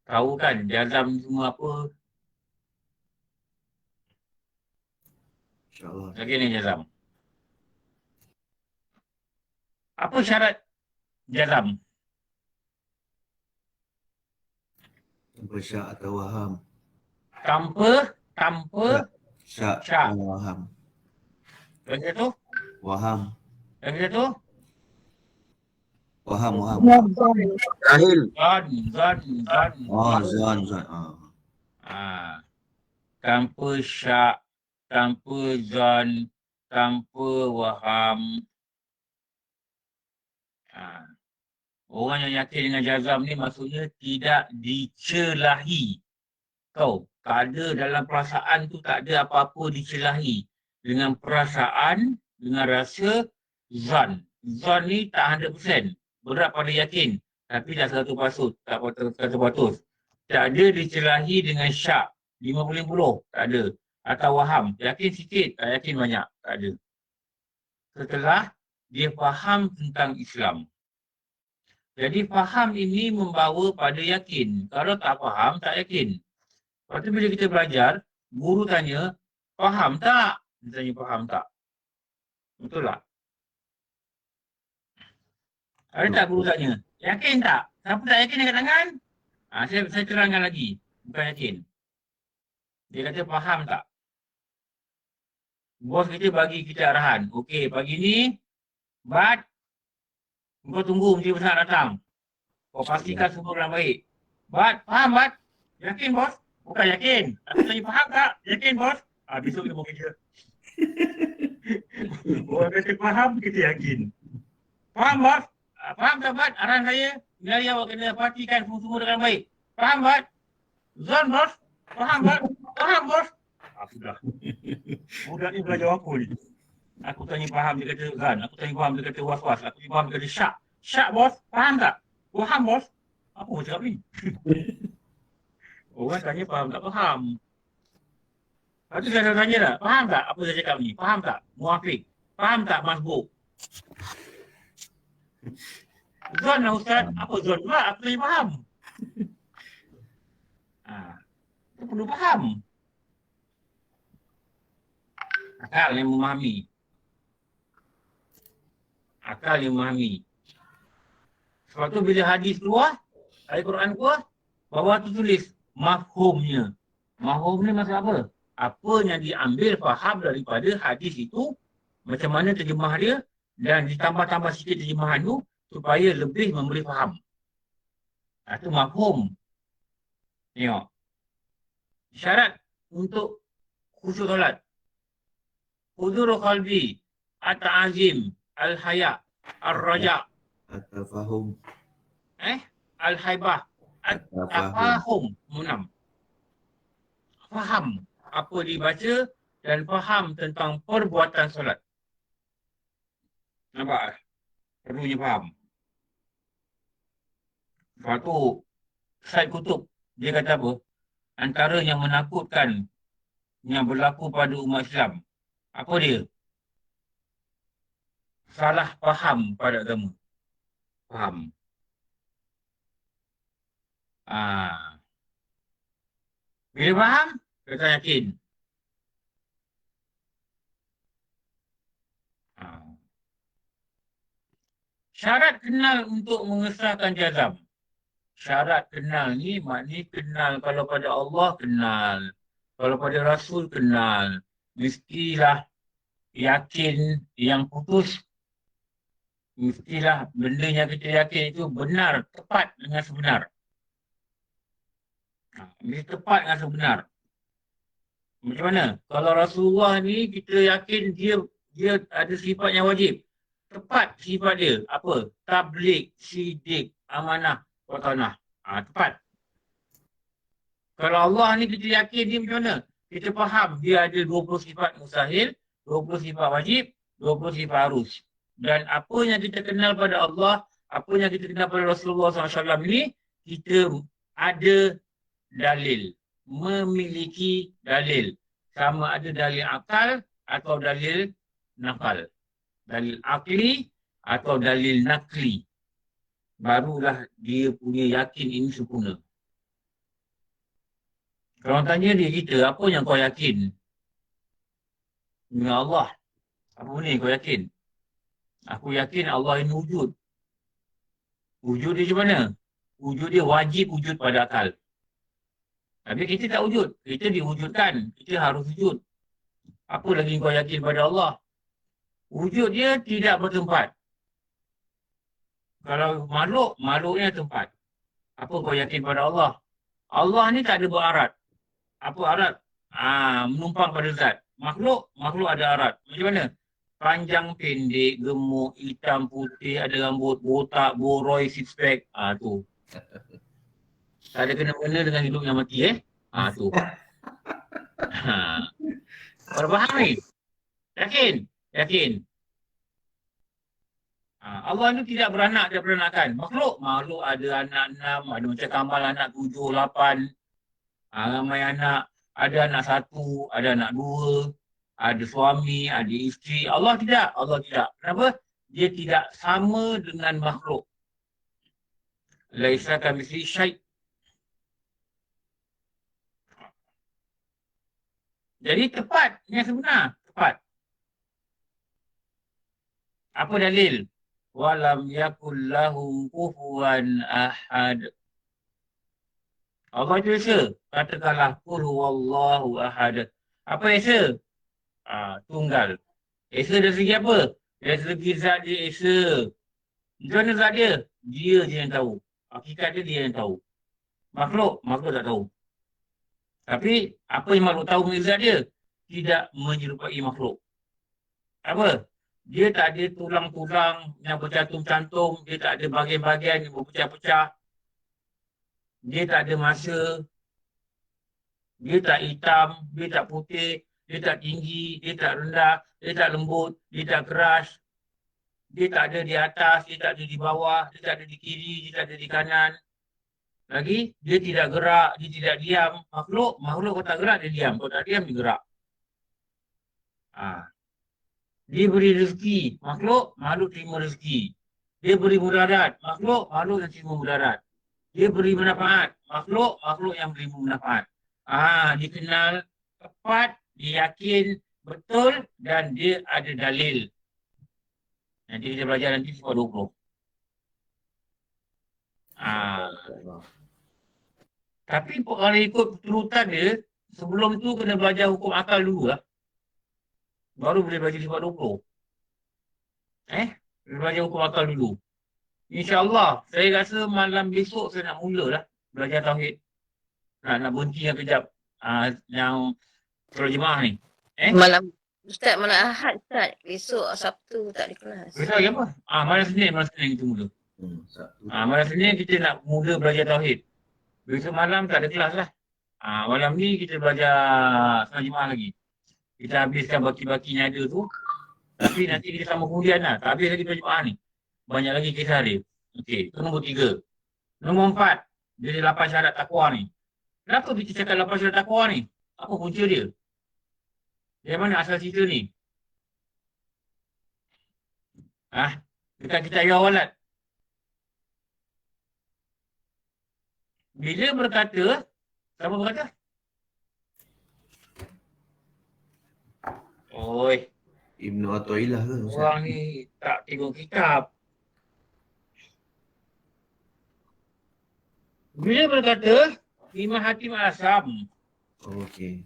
Tahu kan jazam semua apa? InsyaAllah. Yakin dengan jazam. Apa syarat jazam? Tanpa syak atau waham. Tanpa Syak syak. atau waham. Lagi satu? Waham. Lagi satu? Waham. Jahil. Zan. Zan. Tanpa syak, tanpa zan, tanpa waham. Orang yang yakin dengan jazam ni maksudnya tidak dicelahi. Tak ada dalam perasaan tu, tak ada apa-apa dicelahi. Dengan perasaan, dengan rasa, zan. Zan ni tak 100%. Berat pada yakin. Tapi dah 100%. Tak 100%. Tak ada dicelahi dengan syak. 50-50. Tak ada. Atau waham. Yakin sikit, tak yakin banyak. Tak ada. Setelah dia faham tentang Islam. Jadi faham ini membawa pada yakin. Kalau tak faham, tak yakin. Lepas tu bila kita belajar, guru tanya, faham tak? Dia tanya faham tak? Betul tak? Ada tak guru tanya, yakin tak? Siapa tak yakin angkat tangan? Saya terangkan lagi. Bukan yakin. Dia kata faham tak? Bos kita bagi kita arahan. Okey, pagi ni, Bat, kau tunggu Menteri Besar datang. Kau pastikan semua orang baik. Bat, faham Bat? Yakin bos? Bukan yakin. Aku tanya faham tak? Yakin bos? Besok kita mau kerja. Orang kata faham, kita yakin. Faham bos? Faham tak Bat? Arahan saya, nilai awak kena pastikan semua dengan baik. Faham Bat? Zon bos? Faham Bat? Faham bos? Sudah. Budak ni belajar apa ni? Aku tanya faham, dia kata Zan. Aku tanya faham, dia kata was-was. Aku tanya faham, dia kata syak. Syak bos? Faham tak? Faham bos? Apa macam cakap ni? Orang tanya faham tak faham. Lepas tu saya tanya tak? Faham tak apa saya cakap ni? Faham tak? Muafiq. Faham tak masbuk? Zon lah Ustaz. Apa zon pula? Aku tanya faham. Itu perlu faham. Akal yang memahami. Akal yang memahami. Sebab tu bila hadis keluar, ayat Quran keluar, bawah tu tulis mafhumnya. Mafhum ni maksud apa? Apa yang diambil faham daripada hadis itu, macam mana terjemah dia, dan ditambah-tambah sikit terjemahan tu, supaya lebih memberi faham. Itu mafhum. Tengok. Syarat untuk khusyuk solat. Hudurul qalbi, at-ta'azim, al-haya, ar-raja. At-tafahum. Al-haibah, at-tafahum. Munam. Faham apa dibaca dan faham tentang perbuatan solat. Nampak? Perlunya faham. Sebab tu, Syed Qutb, dia kata apa? Antara yang menakutkan yang berlaku pada umat Islam Apa dia? Salah faham pada agama. Faham. Bila faham, kita yakin. Syarat kenal untuk mengesahkan jazam. Syarat kenal ni maknanya kenal kalau pada Allah kenal. Kalau pada Rasul kenal. Mestilah yakin yang putus. Mestilah benda yang kita yakin itu benar, tepat dengan sebenar. Mesti tepat dengan sebenar. Macam mana? Kalau Rasulullah ni kita yakin dia ada sifat yang wajib. Tepat sifat dia. Apa? Tabligh, sidik, amanah, watanah. Tepat. Kalau Allah ni kita yakin dia macam mana? Kita faham dia ada 20 sifat mustahil, 20 sifat wajib, 20 sifat harus. Dan apa yang kita kenal pada Allah, apa yang kita kenal pada Rasulullah SAW ni, kita ada dalil. Memiliki dalil. Sama ada dalil akal atau dalil nakal. Dalil akli atau dalil nakli. Barulah dia punya yakin ini sempurna. Kalau tanya dia kita, apa yang kau yakin? Dengan Allah. Apa ni kau yakin? Aku yakin Allah ini wujud. Wujud dia macam mana? Wujud dia wajib wujud pada akal. Tapi kita tak wujud. Kita diwujudkan. Kita harus wujud. Apa lagi kau yakin pada Allah? Wujud dia tidak bertempat. Kalau makhluknya tempat. Apa kau yakin pada Allah? Allah ni tak ada berarat. Apa arat? Menumpang pada zat. Makhluk ada arat. Macam mana? Panjang, pendek, gemuk, hitam, putih, ada rambut, botak, boroi, six pack. Tu. Tak ada kena-kena dengan hidup yang mati tu. Kau faham ni? Yakin. Allah ni tidak beranak, dia beranakan. Makhluk ada anak 6, ada macam Kamal anak 7, 8. Ramai anak, ada anak 1, ada anak 2, ada suami, ada isteri. Allah tidak. Kenapa? Dia tidak sama dengan makhluk. Laisa kamitslihi syai'. Jadi tepat yang sebenar, tepat. Apa dalil? Walam yakul lahu kufuwan ahad. Allah itu Esa. Katakanlah qul huwallahu ahad. Apa Esa? Tunggal. Esa dari segi apa? Dari segi zat dia Esa. Macam mana zat dia? Dia je yang tahu. Hakikat dia yang tahu. Makhluk tak tahu. Tapi apa yang makhluk tahu mengenai zat dia? Tidak menyerupai makhluk. Apa? Dia tak ada tulang-tulang yang bercantum-cantum. Dia tak ada bahagian-bahagian yang berpecah-pecah. Dia tak ada masa. Dia tak hitam. Dia tak putih. Dia tak tinggi. Dia tak rendah. Dia tak lembut. Dia tak keras. Dia tak ada di atas. Dia tak ada di bawah. Dia tak ada di kiri. Dia tak ada di kanan. Lagi, dia tidak gerak. Dia tidak diam. Makhluk kalau tak gerak, dia diam. Kalau tak diam, dia gerak. Dia beri rezeki. Makhluk terima rezeki. Dia beri mudarat. Makhluk yang terima mudarat. Dia beri manfaat. Makhluk yang beri manfaat. Dia kenal tepat, dia yakin betul dan dia ada dalil. Nanti kita belajar nanti sifat 20. Tapi kalau ikut turutan dia, sebelum tu kena belajar hukum akal dulu lah. Baru boleh belajar sifat 20. Belajar hukum akal dulu. InsyaAllah, saya rasa malam besok saya nak mula lah belajar tauhid. Nak berhenti yang kejap. Yang terjemah ni. Malam Ahad Ustaz. Besok Sabtu tak ada kelas. Besok lagi apa? Malam Senin kita mula. Malam Senin kita nak mula belajar tauhid. Besok malam tak ada kelas lah. Malam ni kita belajar terjemah lagi. Kita habiskan baki-bakinya ada tu. Tapi nanti kita sama kemudian lah. Tak habis lagi terjemah ni. Banyak lagi kisah dia. Okey, itu nombor 3. Nombor 4. Dia ada 8 syarat takwa ni. Kenapa kita cakap 8 syarat takwa ni? Apa punca dia? Dari mana asal cerita ni? Dekat kitab Yawalat. Bila berkata, siapa berkata? Oi, Ibnu Athaillah ke Ustaz? orang ni tak tengok kitab. Bila berkata, Imam Hatim Al-Asam, Okey.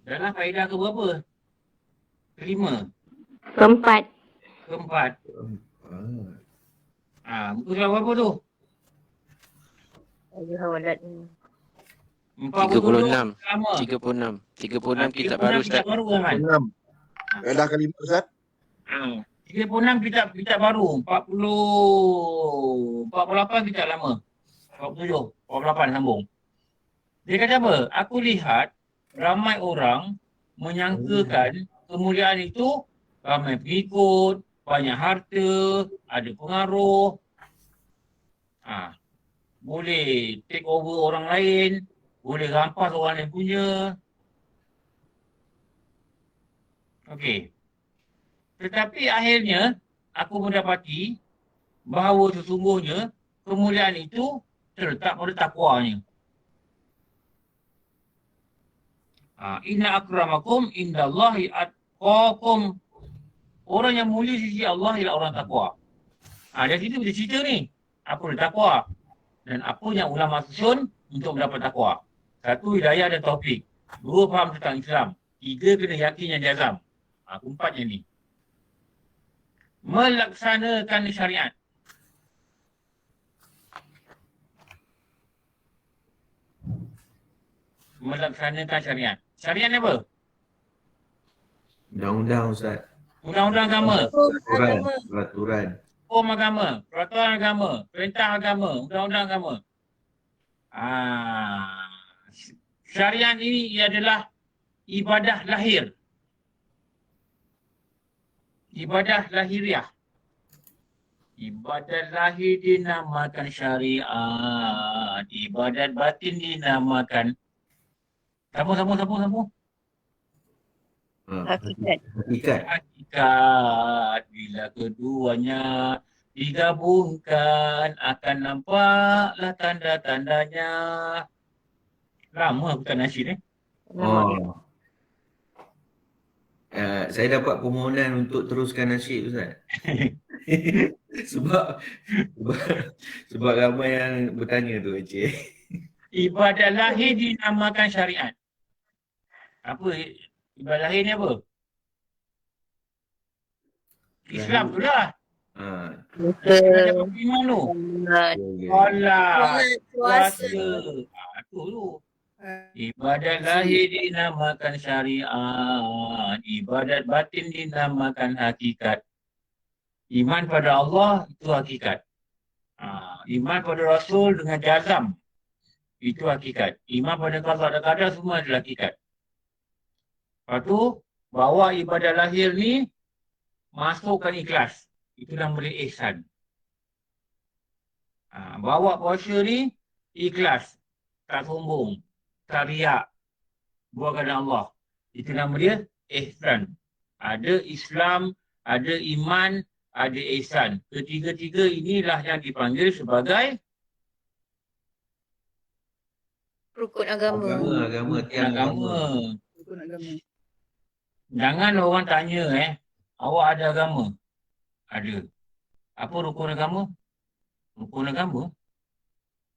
dalam faedah ke berapa? Kelima, Keempat. keempat. Ah. Muka surat berapa tu? Ayuh walad ni. 36. Lama. 36. 36 kitab baru Ustaz. Kitab baru kan? 6. Faedah kelima Ustaz. 36 kitab baru. 48 kitab lama. 47, 48 sambung. Dia kata apa? Aku lihat ramai orang menyangkakan kemuliaan itu ramai pengikut, banyak harta, ada pengaruh. Boleh take over orang lain, boleh rampas orang lain punya. Okey. Tetapi akhirnya aku mendapati bahawa sesungguhnya kemuliaan itu terletak pada takwanya. Inna akramakum indallahi atqakum. Orang yang mulia di sisi Allah ialah orang takwa. Dari situ dia cerita ni. Apa dia takwa? Dan apa yang ulama susun untuk mendapat takwa? 1, hidayah dan taufik. 2, faham tentang Islam. 3, kena yakin yang jazam. 4 yang ni. Melaksanakan syariat. Melaksanakan syariat. Syariat ni apa? Undang-undang Ustaz. Undang-undang agama. Peraturan. Hukum agama, peraturan agama, perintah agama, undang-undang agama. Syariat ini adalah ibadah lahir. Ibadah lahiriah. Ibadah lahir dinamakan syariat. Ibadat batin dinamakan. Sambung. Hakikat. Hakikat. Bila keduanya digabungkan akan nampaklah tanda-tandanya. Lama aku tak nasyid Saya dapat permohonan untuk teruskan nasyid Ustaz. sebab ramai yang bertanya tu Encik. Ibadah lahir dinamakan syariat. Apa ibadah lahir ni apa? Islam tu lah. Kita dapat iman tu. Solat, puasa. Tu. Ibadah lahir dinamakan syariat. Ibadat batin dinamakan hakikat. Iman pada Allah itu hakikat. Iman pada Rasul dengan jazam itu hakikat. Iman pada qada dan qadar semua adalah hakikat. Lepas tu, bawa ibadah lahir ni masukkan ikhlas. Itu nama dia ihsan. Bawa puasa ni ikhlas. Tak sombong. Tak riak. Buat kerana Allah. Itu nama dia ihsan. Ada Islam, ada iman, ada ihsan. Ketiga-tiga inilah yang dipanggil sebagai Rukun agama. Agama. Jangan orang tanya awak ada agama? Ada. Apa rukun agama? Rukun agama?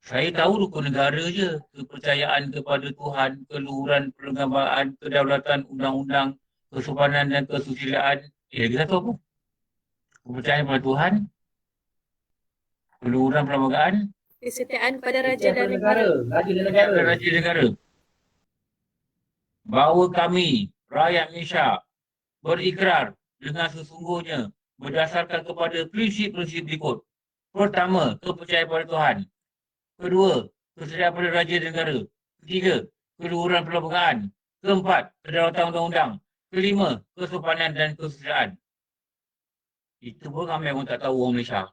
Saya tahu rukun negara je. Kepercayaan kepada Tuhan, keluhuran, perlembagaan, kedaulatan, undang-undang, kesopanan dan kesusilaan. Kita tahu apa? Kepercayaan pada Tuhan, keluhuran perlembagaan, Kesetiaan pada raja dan negara. Raja negara. Bahawa kami, rakyat Malaysia, berikrar dengan sesungguhnya berdasarkan kepada prinsip-prinsip berikut. Pertama, kepercayaan pada Tuhan. Kedua, kesetiaan pada raja dan negara. Ketiga, keluhuran perlembagaan. Keempat, kedaulatan undang-undang. Kelima, kesopanan dan kesusilaan. Itu pun ramai orang tak tahu orang Malaysia.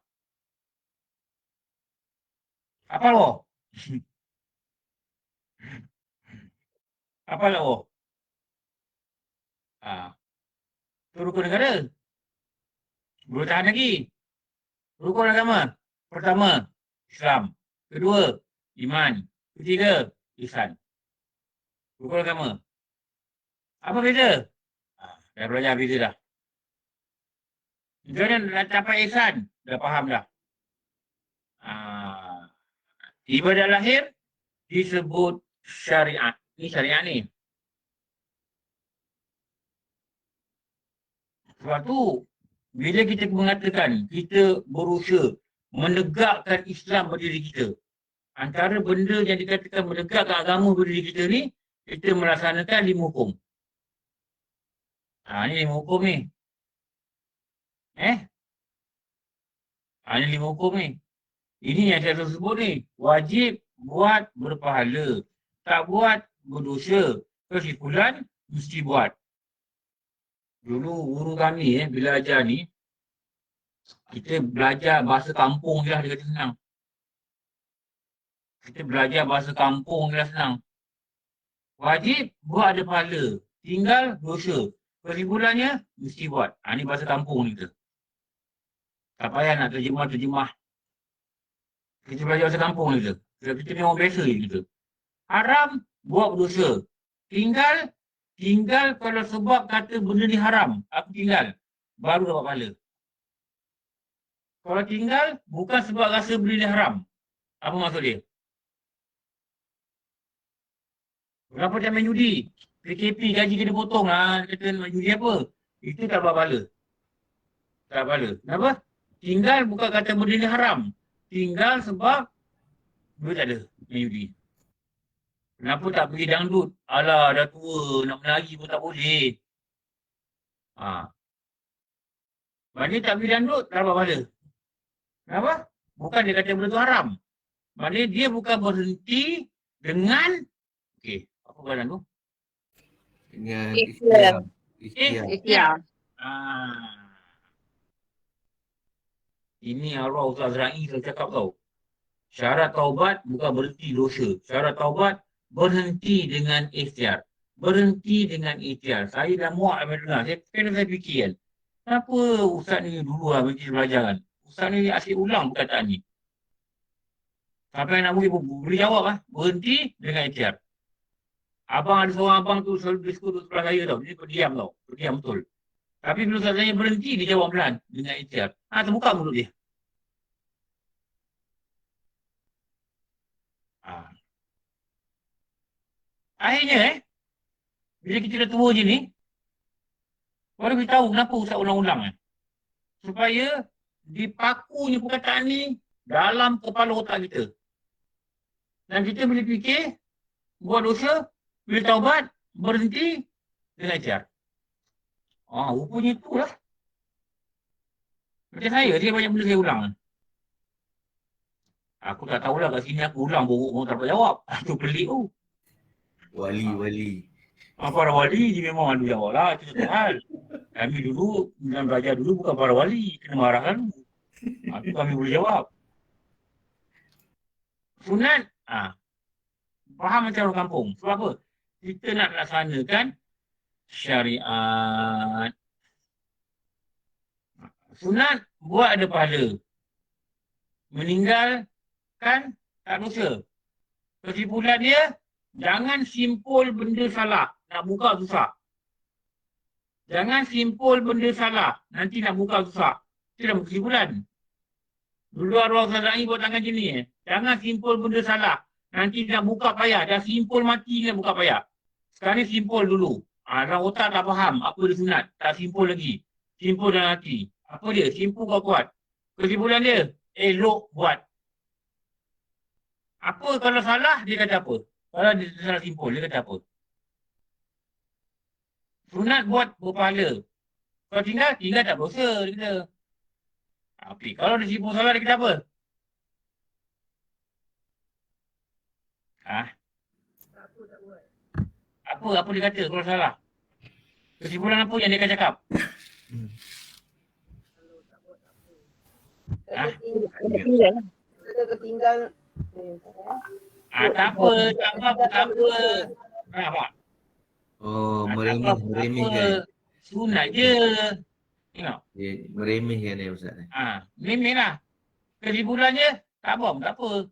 Apa lo? Apa lo? Itu rukun negara. Boleh tahan lagi. Rukun agama. Pertama, Islam. Kedua, iman. Ketiga, ihsan. Rukun agama. Apa beza? Dah belajar beza dah. Jangan dah capai ihsan. Dah faham dah. Ibadah lahir disebut syariat. Ini syariat ni. Sebab tu, bila kita mengatakan kita berusaha menegakkan Islam pada diri kita, antara benda yang dikatakan menegakkan agama pada diri kita ni, kita melaksanakan 5 hukum. Ni 5 hukum ni. Ni 5 hukum ni. Ini yang saya sebut ni. Wajib buat berpahala. Tak buat berdosa. Kesimpulan mesti buat. Dulu guru kami bila ajar ni, kita belajar bahasa kampung je lah, dia kata senang. Kita belajar bahasa kampung je lah senang. Wajib buat ada pahala. Tinggal dosa. Kesimpulannya mesti buat. Ni bahasa kampung ni kita. Tak payah nak terjemah-terjemah. Kita belajar bahasa kampung ni kita. Kita ni orang biasa je kita. Haram, buat berdosa. Tinggal kalau sebab kata benda ni haram, aku tinggal. Baru dapat pahala. Kalau tinggal, bukan sebab rasa benda ni haram. Apa maksud dia? Kenapa dia main judi? PKP gaji kena potong lah. Kata main judi apa? Itu tak dapat pahala. Tak dapat pahala. Kenapa? Tinggal bukan kata benda ni haram. Tinggal sebab duit tak ada main judi. Kenapa tak pergi dangdut? Alah, dah tua, nak menari pun tak boleh. Maknanya tak pergi dangdut, tak dapat pahala. Kenapa? Bukan dia kata benda tu haram. Maknanya dia bukan berhenti dengan, apa badan tu? Dengan Ikhtiar. ikhtiar. Ini arwah Ustaz Azra'i saya cakap tau. Syarat taubat bukan berhenti dosa. Syarat taubat berhenti dengan ikhtiar. Berhenti dengan ikhtiar. Saya dah muak dengar. Saya fikir kan. Kenapa Ustaz ni dulu lah belajar kan? Ustaz ni asyik ulang perkataan ni. Sampai nak boleh jawab lah. Berhenti dengan ikhtiar. Abang ada seorang abang tu selalu diskut sebelah saya tau. Dia berdiam tau. Berdiam betul. Tapi bila Ustaz saya berhenti, dia jawab pelan dengan ikhtiar. Terbuka mulut dia. Akhirnya bila kita dah tua je ni, baru kita tahu kenapa Ustaz ulang-ulang supaya dipakunya perkataan ni dalam kepala otak kita. Dan kita boleh fikir, buat dosa, bila taubat, berhenti dengan ikhtiar. Rupanya itulah. Macam saya banyak benda saya ulang. Aku tak tahulah kat sini aku ulang buruk orang tak dapat jawab. Itu pelik tu. Wali. Para wali dia memang ada jawab lah. Itu satu hal. Kami dulu, dan belajar dulu bukan para wali. Kena marah dulu. Itu kami boleh jawab. Sunat, faham macam orang kampung. Sebab apa? Kita nak laksanakan syariat. Sunat, buat ada pahala. Meninggalkan tak dosa. Kesimpulan dia, jangan simpul benda salah. Nak buka susah. Jangan simpul benda salah. Nanti nak buka susah. Itu dalam kesimpulan. Dulu arwah Ustaz Za'i buat tangan macam ni. Jangan simpul benda salah. Nanti nak buka payah. Dah simpul mati nak buka payah. Sekarang ni simpul dulu. Dalam otak tak faham apa dia sunat. Tak simpul lagi. Simpul dalam hati. Apa dia? Simpul kuat-kuat. Kesimpulan dia, elok buat. Apa kalau salah, dia kata apa? Kalau dia salah simpul, dia kata apa? Sunat buat berpahala. Kalau tinggal tak berdosa, dia kata. Okey, kalau dia simpul salah, dia kata apa? Apa dia kata kalau salah? Kesimpulan apa yang dia akan cakap? Ketinggal. Tak apa. Meremehkan. Sunat je. Tengok. Dia meremehkan dia Ustaz. Memang lah. Kesimpulannya, tak bom, tak apa.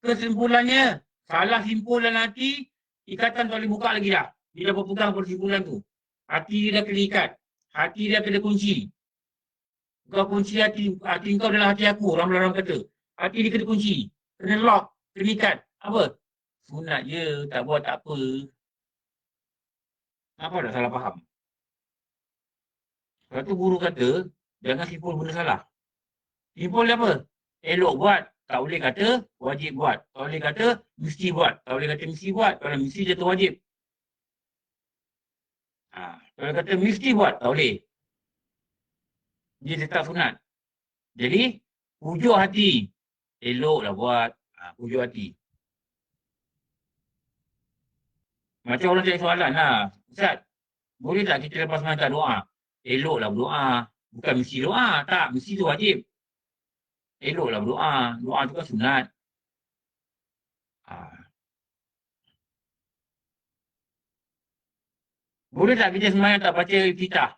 Kesimpulannya, salah simpulan hati, ikatan tak boleh buka lagi dah. Dia dah berpegang persimpulan tu. Hati dia dah kena ikat. Hati dia kena kunci. Kau kunci hati kau adalah hati aku, orang-orang kata. Hati dia kena kunci. Kena lock, kena ikat. Apa? Sunat je, tak buat tak apa. Apa dah salah faham? Lepas tu guru kata, jangan simpul benda salah. Simpul dia apa? Elok buat, tak boleh kata wajib buat. Tak boleh kata mesti buat. Tak boleh kata mesti buat. Kalau mesti jatuh wajib. Kalau kata mesti buat, tak boleh. Dia tetap sunat. Jadi, pujuk hati. Eloklah buat. Pujuk hati. Macam orang cari soalan lah. Ustaz, boleh tak kita lepas mengantar doa? Eloklah berdoa. Bukan mesti doa. Tak, mesti tu wajib. Eloklah berdoa. Doa tu kan sunat. Boleh tak kita semayang tak baca Iftitah?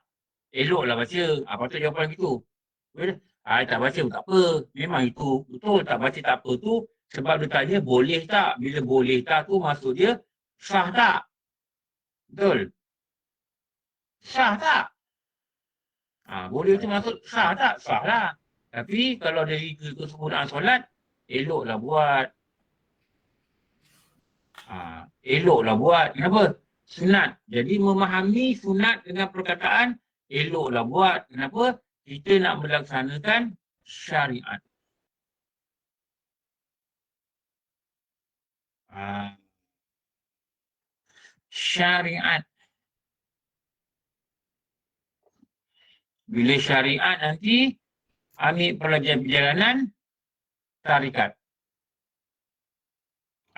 Eloklah baca. Patut jawapan gitu. Boleh? Tak baca tak apa. Memang itu betul. Tak baca tak apa tu. Sebab dia tanya boleh tak? Bila boleh tak tu maksud dia sah tak? Betul? Sah tak? Boleh tu maksud sah tak? Sah lah. Tapi kalau dari kesempurnaan solat, eloklah buat. Eloklah buat. Kenapa? Sunat. Jadi memahami sunat dengan perkataan eloklah buat. Kenapa? Kita nak melaksanakan syariat. Syariat. Bila syariat nanti ambil pelajaran perjalanan tarikat.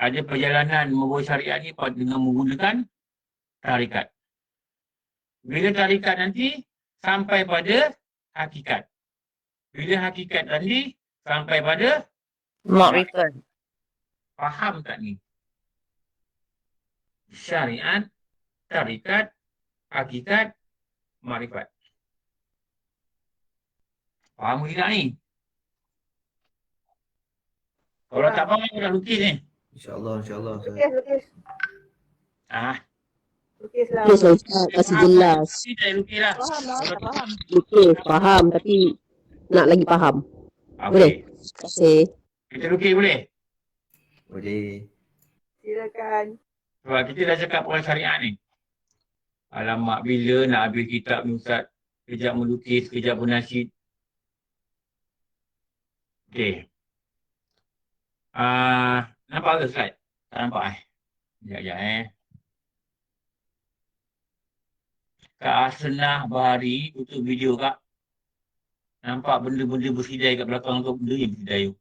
Ada perjalanan membawa syariat ni dengan menggunakan tarikat. Bila tarikat nanti sampai pada hakikat. Bila hakikat nanti sampai pada Makrifat. faham tak ni? Syariat, tarikat, hakikat, makrifat. Faham ke tak ni? Kalau tak faham, aku nak lukis ni. InsyaAllah. Lukis lah. Lukis lah Ustaz, kasih jelas. Saya lukis lah. Faham. Lukis, faham tapi nak lagi faham. Boleh? Terima kasih. Kita lukis boleh? Boleh. Silakan. Sebab kita dah cakap pasal syariat ni. Alamak, bila nak habis kitab ni Ustaz? Kejap melukis, kejap bernasyid. Okey. Nampak ke slide? Tak nampak Sekejap. Kak Asnah Bahari tutup video Kak. Nampak benda-benda bersidai kat belakang tu, benda yang bersidai tu.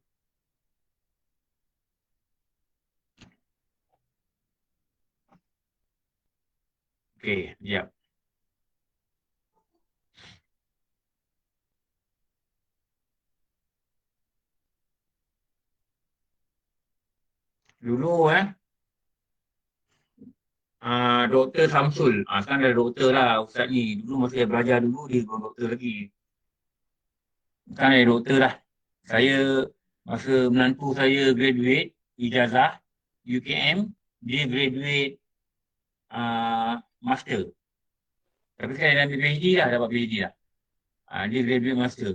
Okey, sekejap. Dulu Dr. Samsul. Sekarang dah doktor lah Ustaz ni. Dulu masa saya belajar dulu, dia bukan doktor lagi. Sekarang dia doktor lah. Saya, masa menantu saya graduate, ijazah, UKM, dia graduate master. Tapi saya dah ambil PhD lah, dapat PhD lah. Dia graduate master.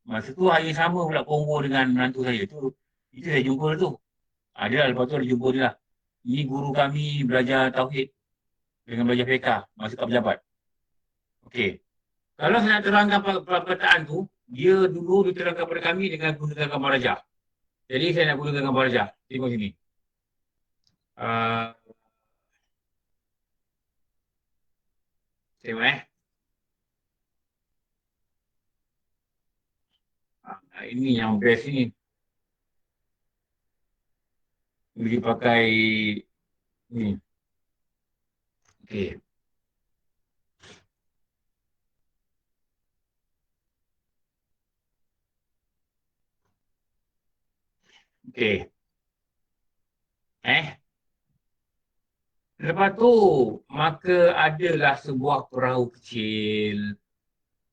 Masa tu hari sama pula combo dengan menantu saya. Itu saya jumpa tu. Dia lah, lepas tu ada jumpa dia lah. Ini guru kami belajar tauhid dengan belajar fiqah masa kat pejabat. Okey. Kalau saya nak terangkan perkataan tu, dia dulu diterangkan kepada kami dengan gunakan gambar rajah. Jadi saya nak gunakan gambar rajah. Tengok sini. Tengok ini yang best ni. Boleh pakai ni. Okey. Okey. Lepas tu, maka adalah sebuah perahu kecil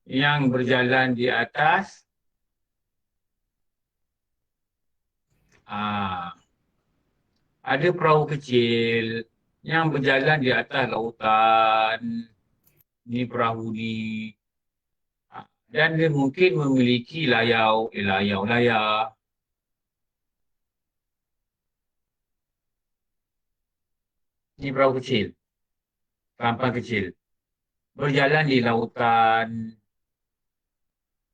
yang berjalan di atas ada perahu kecil yang berjalan di atas lautan. Ni perahu ni. Dan dia mungkin memiliki layar. Ni perahu kecil. Sampan kecil. Berjalan di lautan.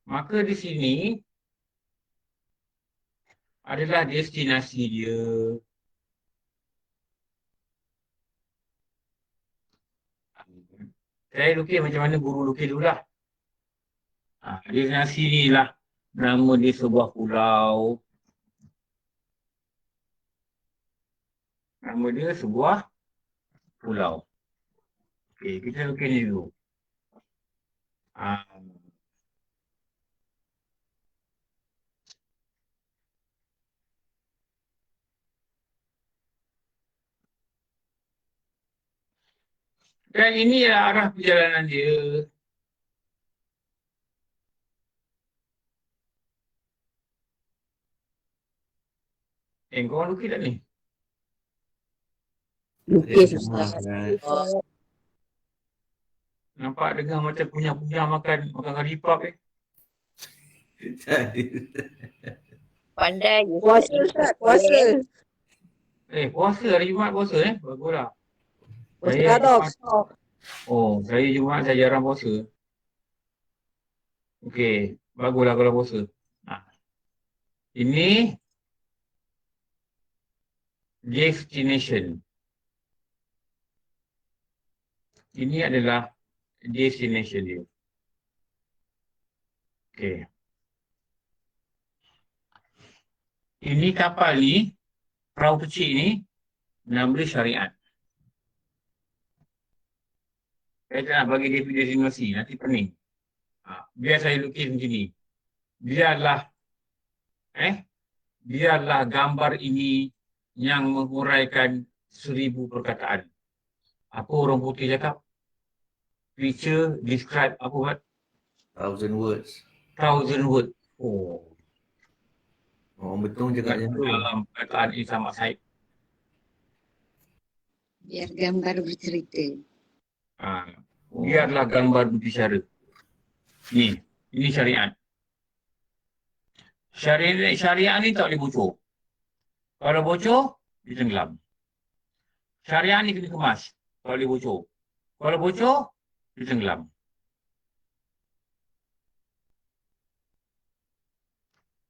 Maka di sini adalah destinasi dia. Saya lukis macam mana guru lukis dulu lah. Destinasi ni lah nama dia sebuah pulau. Nama dia sebuah pulau. Okey, kita lukis ni dulu. Dan ini arah perjalanan dia. Korang lukis tak ni? Lukis Ustaz. Ustaz. Nampak dengar macam punya-punya makan karipap Pandai. Puasa Ustaz, puasa. Puasa hari Jumaat puasa Baguslah. Puasa kadok. Saya Jumaat saya jarang puasa. Okey, baguslah kalau puasa. Ini destination. Ini adalah destination dia. Okey. Ini kapal ni, perahu kecil ni, nama dia Syariat. Saya tak nak bagi dia destinasi, nanti pening. Biar saya lukis macam ni. Biarlah gambar ini yang menguraikan 1000 perkataan. Apa orang putih cakap? Picture, describe, apa buat? 1000 words. 1000 words. Orang betul cakap macam tu. Dalam perkataan Isam Said. Biar gambar bercerita. Biarlah gambar berbicara. Ini syariat. Syariat ni tak boleh bocor. Kalau bocor, dia tenggelam. Syariat ni kena kemas. Tak boleh bocor. Kalau bocor, dia tenggelam.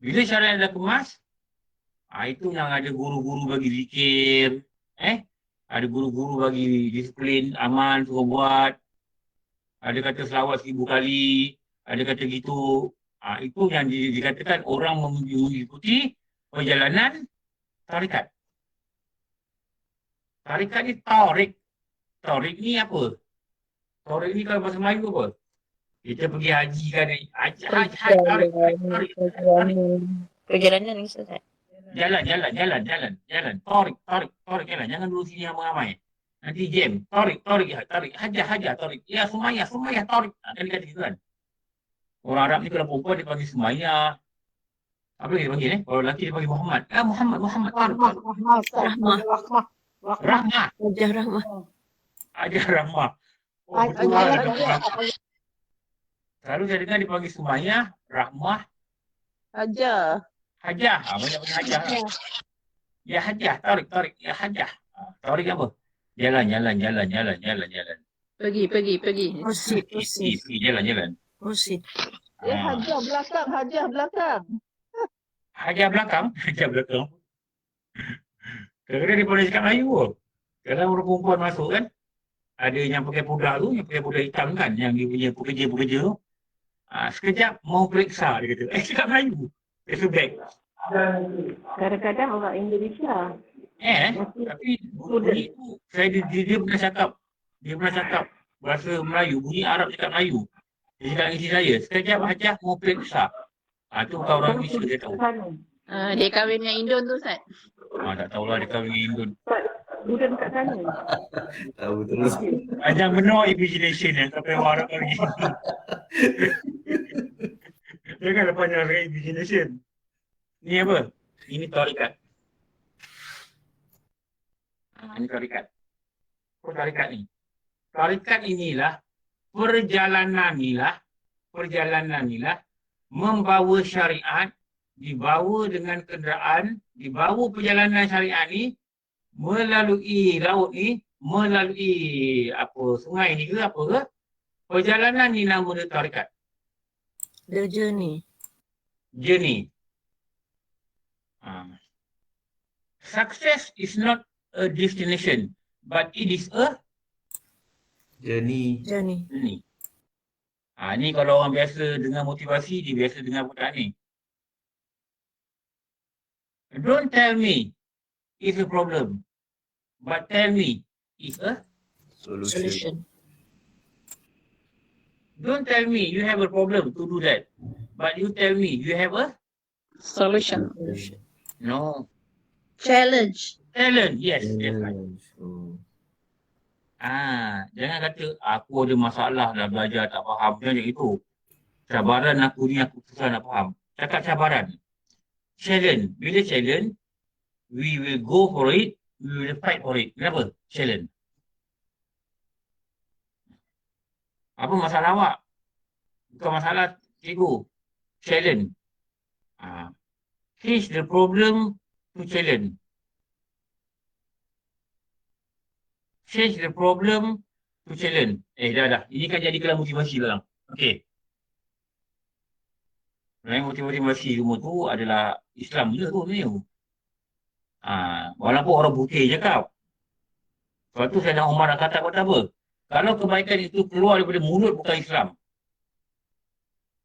Bila syariat dah kemas, itu yang ada guru-guru bagi zikir. Ada guru-guru bagi disiplin, amal, suruh buat. Ada kata selawat 1000 kali. Ada kata gitu. Itu yang dikatakan orang mengikuti perjalanan tarikat. Tarikat ni tarik. Tarik ni apa? Tarik ni kalau bahasa Melayu apa? Kita pergi haji kan. Tarik. Perjalanan ni Ustaz. Jalan. Tarik jalan. Jangan duduk sini ramai-ramai. Nanti jam. Tarik. Hajar, tarik. Ya, Sumayyah, tarik. Kan dia kata gitu kan. Orang Arab ni kalau perempuan dia panggil Sumayyah. Apa dia panggil Kalau lelaki dia panggil Muhammad. Muhammad, tarik. Rahmah. Ajar Rahmah. Selalu saya dengar dia panggil Sumayyah, Rahmah. Hajar. Banyak Hajar. Ya Hajar, tarik. Ya Hajar. Tarik apa? Jalan. Pergi. Proceed. Jalan. Proceed. Hajar belakang. Hajar belakang. Kadang-kadang dia boleh cakap Melayu pun. Kadang orang perempuan masuk kan, ada yang pakai pudar tu, yang pakai pudar hitam kan, yang dia punya pekerja tu. Sekejap mau periksa, dia kata. Cakap Melayu. Dia subek. Kadang-kadang orang Indonesia. Tapi bunyi tu, dia pernah cakap bahasa Melayu, bunyi Arab cakap Melayu. Dia cakap dengan isteri saya, sekejap Hajar mau periksa. Tu bukan orang Malaysia dia tahu. Dia kahwin dengan Indon tu Ustaz. Tak tahulah dia kahwin dengan Indon. Budak dekat sana. Tahu terus. Panjang benar imagination ya, sampai warak lagi. Janganlah panjang sangat imagination. Ni apa? Ini tarikat. Ini tarikat. Apa tarikat ni? Tarikat inilah, perjalanan inilah membawa syariat, dibawa dengan kenderaan, dibawa perjalanan syariat ni melalui laut ni, melalui apa sungai ni ke apa ke? Perjalanan ni nama dia tarikat. The journey. Journey. Success is not a destination, but it is a Journey. Journey. journey. Ni kalau orang biasa dengar motivasi, dia biasa dengar perkataan ni. Don't tell me it's a problem, but tell me it's a Solution. Solution. Don't tell me you have a problem to do that, but you tell me you have a Solution. no Challenge. talent. Yes, that's right. Oh. Jangan kata aku ada masalah dah belajar tak faham. Jangan itu. Cabaran aku ni aku susah nak faham. Cakap cabaran. Challenge. Bila challenge, we will go for it, we will fight for it. Kenapa? Challenge. Apa masalah awak? Bukan masalah cikgu. Challenge. Face the problem to challenge. Change the problem to challenge. Dah. Ini kan jadikanlah motivasi lah. Okey. Sebenarnya motivasi semua tu adalah Islam je tu sebenarnya. Walaupun orang putih cakap. Sebab tu Sayyidina Umar nak kata apa? Kalau kebaikan itu keluar daripada mulut bukan Islam.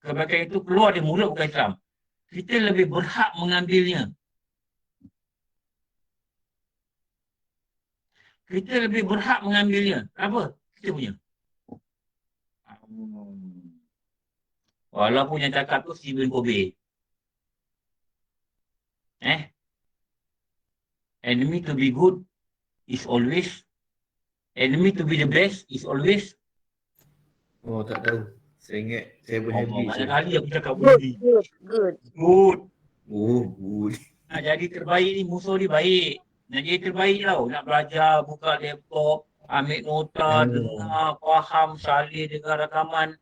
Kebaikan itu keluar dari mulut bukan Islam. Kita lebih berhak mengambilnya. Kita lebih berhak mengambilnya. Apa? Kita punya. Walaupun yang cakap tu Stephen Covey. Enemy to be good is always. Enemy to be the best is always. Oh, tak tahu. Saya ingat saya habit. Banyak kali aku cakap benda ni. Good. Good. Oh, good. Nak jadi terbaik ni musuh dia baik. Nak jadi terbaik tau. Nak belajar, buka laptop, ambil nota, dengar, faham, salin, dengar rakaman.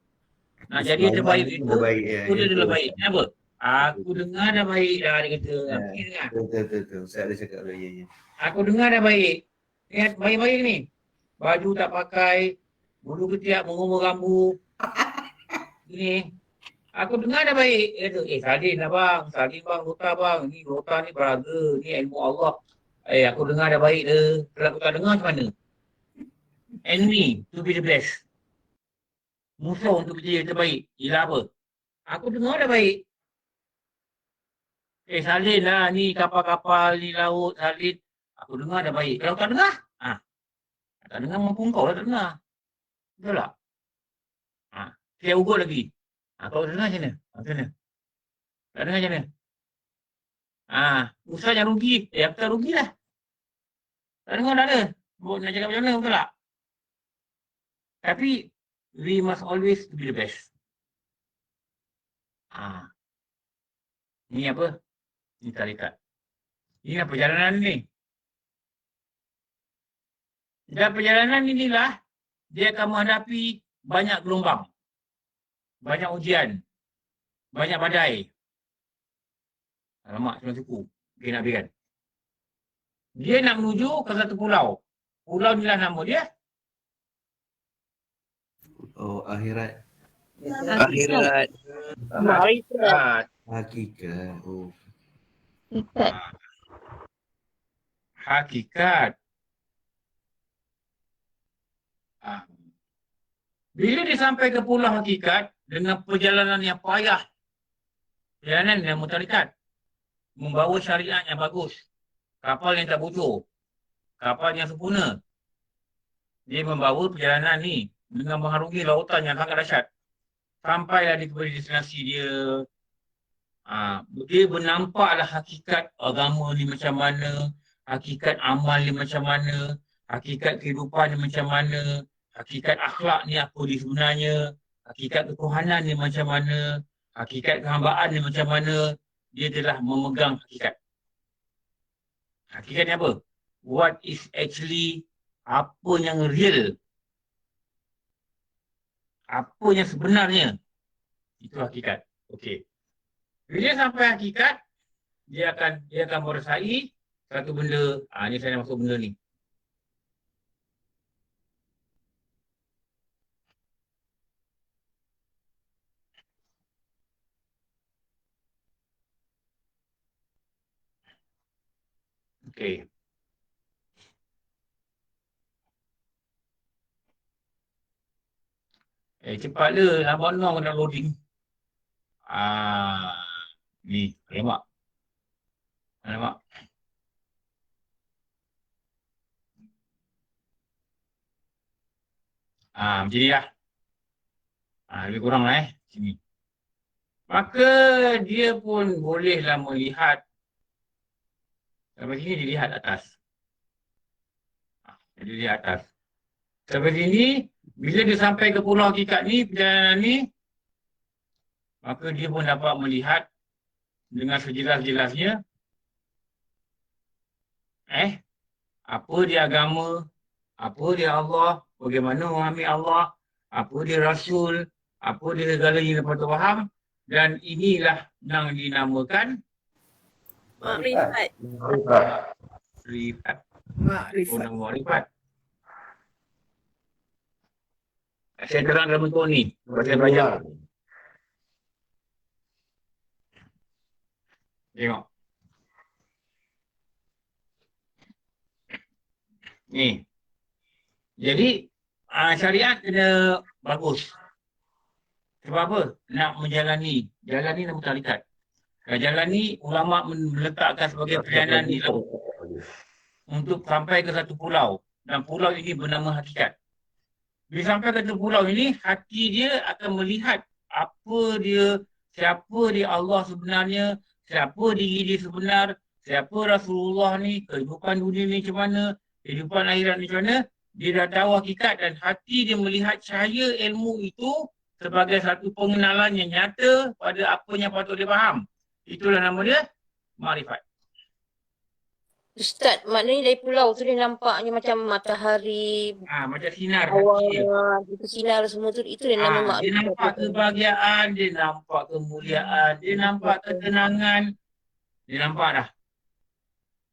Nak jadi terbaik itu, ya. aku dia adalah baik. Kenapa? Aku dengar dah baik dah, dia kata. Aku dengar. Betul. Saya ada cakap dah, ya. Aku dengar dah baik. Ingat baik-baik ni. Baju tak pakai, bulu ketiak, mengumur rambut. Ni. Aku dengar dah baik. Dia kata, salin lah bang. Salin bang, nota bang. Ni nota ni berharga. Ni ilmu Allah. Aku dengar dah baik dah. Kalau aku tak dengar macam mana? Enemy to be the best. Musuh untuk menjadi terbaik. Ialah apa? Aku dengar dah baik. Salin lah ni kapal-kapal ni laut salin. Aku dengar dah baik. Kalau tak dengar? Tak dengar mampu kau lah tak dengar. Betul tak? Saya ugut lagi. Kau dengar macam mana? Macam mana? Tak dengar macam mana? Usaha yang rugi. Aku tak rugi lah. Tak dengar tak ada. Nak cakap macam mana, betul tak? Tapi, we must always be the best. Ini apa? Ini tarikat. Inilah perjalanan ni. Dan perjalanan inilah, dia akan menghadapi banyak gelombang. Banyak ujian. Banyak badai. Alamak, sudah cukup. Okay, nak habiskan. Dia nak menuju ke satu pulau. Pulau inilah nama dia. Oh, akhirat. Akhirat. Hakikat. Oh. Hakikat. Bila dia sampai ke pulau hakikat dengan perjalanan yang payah, perjalanan yang mutarikat, membawa syariat yang bagus, kapal yang tak bocor, kapal yang sempurna, dia membawa perjalanan ni dengan mengharungi lautan yang sangat dahsyat. Sampailah dia kepada destinasi dia. Dia bernampaklah hakikat agama ni macam mana, hakikat amal ni macam mana, hakikat kehidupan ni macam mana, hakikat akhlak ni apa dia sebenarnya, hakikat ketuhanan ni macam mana, hakikat kehambaan ni macam mana. Dia telah memegang hakikat. Hakikat ni apa? What is actually, apa yang real, apa yang sebenarnya. Itu hakikat. Okey. Bila sampai hakikat, dia akan merasai satu benda. Ni saya nak masuk benda ni. Okey. Cepatlah, lambat long nak loading. Ni, alamak. Alamak. Macam ni lah. Lebih kurang lah sini. Maka dia pun bolehlah melihat. Sampai sini dia lihat atas. Dia lihat atas. Sampai sini, bila dia sampai ke pulau hakikat ni, perjalanan ni, maka dia pun dapat melihat dengan sejelas-jelasnya apa dia agama, apa dia Allah, bagaimana memahami Allah, apa dia Rasul, apa dia segala yang dapat faham. Dan inilah yang dinamakan Makrifat. Makrifat. Saya terang dalam bentuk ni. Saya belajar. Tengok. Ni. Jadi, syariat kena bagus. Sebab apa? Nak menjalani. Jalan ni nama tarikat. Jalan ni ulama' meletakkan sebagai perjalanan di laut. Untuk sampai ke satu pulau. Dan pulau ini bernama hakikat. Bila sampai ke satu pulau ini, hati dia akan melihat apa dia, siapa dia Allah sebenarnya, siapa diri dia sebenar, siapa Rasulullah ni, kehidupan dunia ni macam mana, kehidupan akhirat ni macam mana. Dia dah tahu hakikat dan hati dia melihat cahaya ilmu itu sebagai satu pengenalan yang nyata pada apa yang patut dia faham. Itulah nama dia makrifat. Ustaz, maknanya dari pulau tu dia nampaknya macam matahari, Macam sinar awan, hati dia. itu sinar semua tu, itu dia nama Dia makrifat. nampak kebahagiaan, dia nampak kemuliaan, dia nampak ketenangan. Dia nampak dah.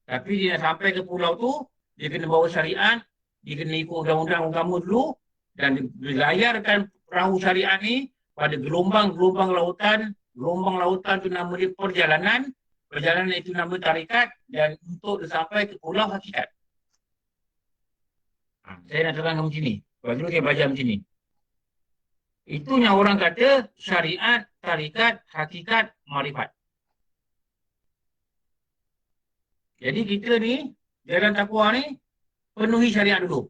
Tapi dia nak sampai ke pulau tu, dia kena bawa syariat, dia kena ikut undang-undang agama dulu dan dilayarkan perahu syariat ni pada gelombang-gelombang lautan. Gelombang lautan tu nama dia perjalanan. Perjalanan itu nama tarikat dan untuk sampai ke pulau hakikat. Saya nak terangkan macam ni. Lepas tu saya belajar macam ni. Itu yang orang kata syariat, tarikat, hakikat, makrifat. Jadi kita ni, jalan takwa ni, penuhi syariat dulu.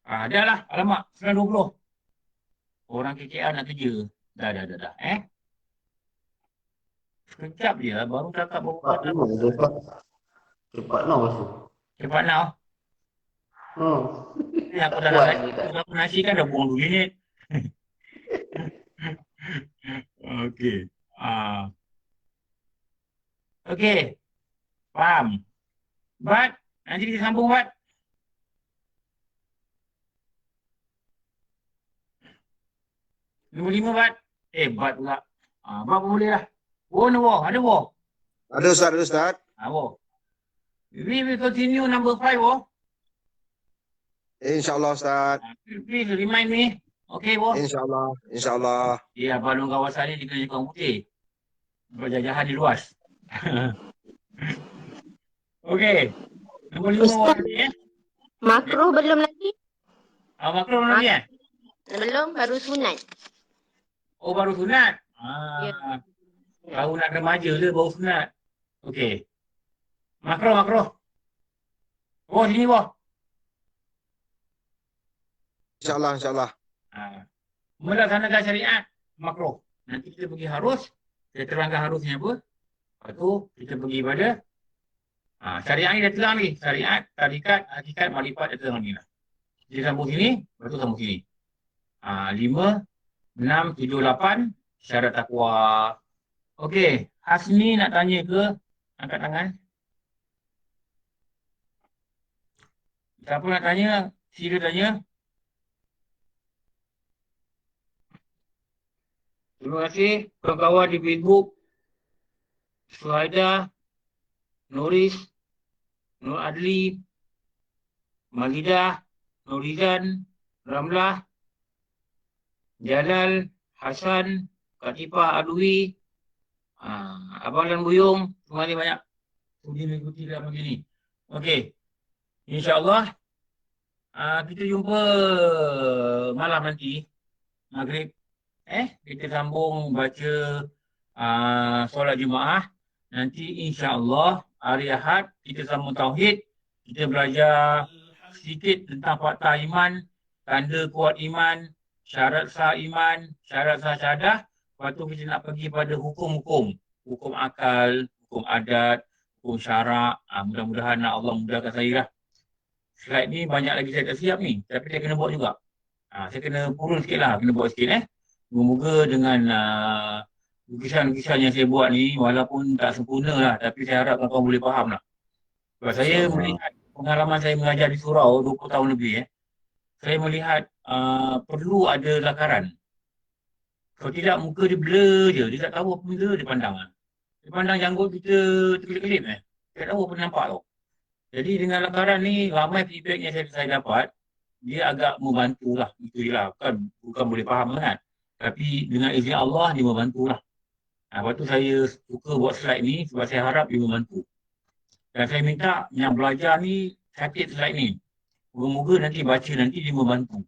Dah lah, alamak, 9.20. Orang KKR nak kerja. Dah. Sekejap je lah, baru cakap berapa Cepat now tu. Cepat now. Ni aku dah nak nasi kan dah buang 2 minit. Okey. Okey. Faham. Bat, nanti kita sambung Bat. Nombor 5 Bat. Bat pula. Bat pun boleh lah. Ada war. Ada Ustaz. War. We will continue number 5 war. InsyaAllah Ustaz. Please remind me. Okay war. InsyaAllah. Ya, balon kawasan ni dikena jekang putih. Penjajahan di luas. Okey. Nombor 5 war ni Makro belum lagi? makro mana dia? Belum, baru sunat. Oh, baru sunat. Ya. Baru nak remaja le, baru sunat. Okey. Makro. Oh, sini wah. InsyaAllah. Melaksanakan syariat makro. Nanti kita pergi harus Saya terangkan harusnya apa. Lepas tu kita pergi pada syariat ni dah terang ni. Syariat, tarikat, hakikat, makrifat dah terang ni lah. Kita sambung sini, lepas tu sambung sini. 5, 6, 7, 8 syarat takwa. Okey, Hasni nak tanya ke? Angkat tangan. Siapa nak tanya? Sila tanya. Terima kasih kawan-kawan di Facebook. Suhaida, Nuris, Nur Adli, Magidah, Nurizan, Ramlah, Jalal, Hasan, Katifah Adwi, Abang dan Buyung. Terima kasih banyak sudi mengikuti dalam begini. Okey. InsyaAllah kita jumpa malam nanti maghrib. Kita sambung baca solat Jumaat. Nanti insyaAllah hari Ahad kita sambung tauhid. Kita belajar sedikit tentang fakta iman, tanda kuat iman, syarat sah iman, syarat sah syahadah. Lepas tu kita nak pergi pada hukum-hukum. Hukum akal, hukum adat, hukum syarak. Mudah-mudahan Allah mudahkan saya lah. Slide ni banyak lagi saya tak siap ni. Tapi saya kena buat juga. Saya kena purun sikit lah. Kena buat sikit Moga-moga dengan lukisan-lukisan yang saya buat ni, walaupun tak sempurna lah. Tapi saya harap kawan-kawan boleh faham lah. Sebab saya melihat pengalaman saya mengajar di surau 20 tahun lebih. Saya melihat perlu ada lakaran. Kalau tidak, muka dia blur je. Dia tak tahu apa benda dia pandang. Dia pandang janggut kita terkelip-kelip. Dia tak tahu apa nampak tau. Jadi dengan lakaran ni, ramai feedback yang saya dapat, dia agak membantu lah. Itu je lah. Bukan boleh faham sangat. Tapi dengan izin Allah, dia membantu lah. Lepas tu saya suka buat slide ni sebab saya harap dia membantu. Dan saya minta yang belajar ni, catat slide ni. Moga-moga nanti baca nanti dia membantu.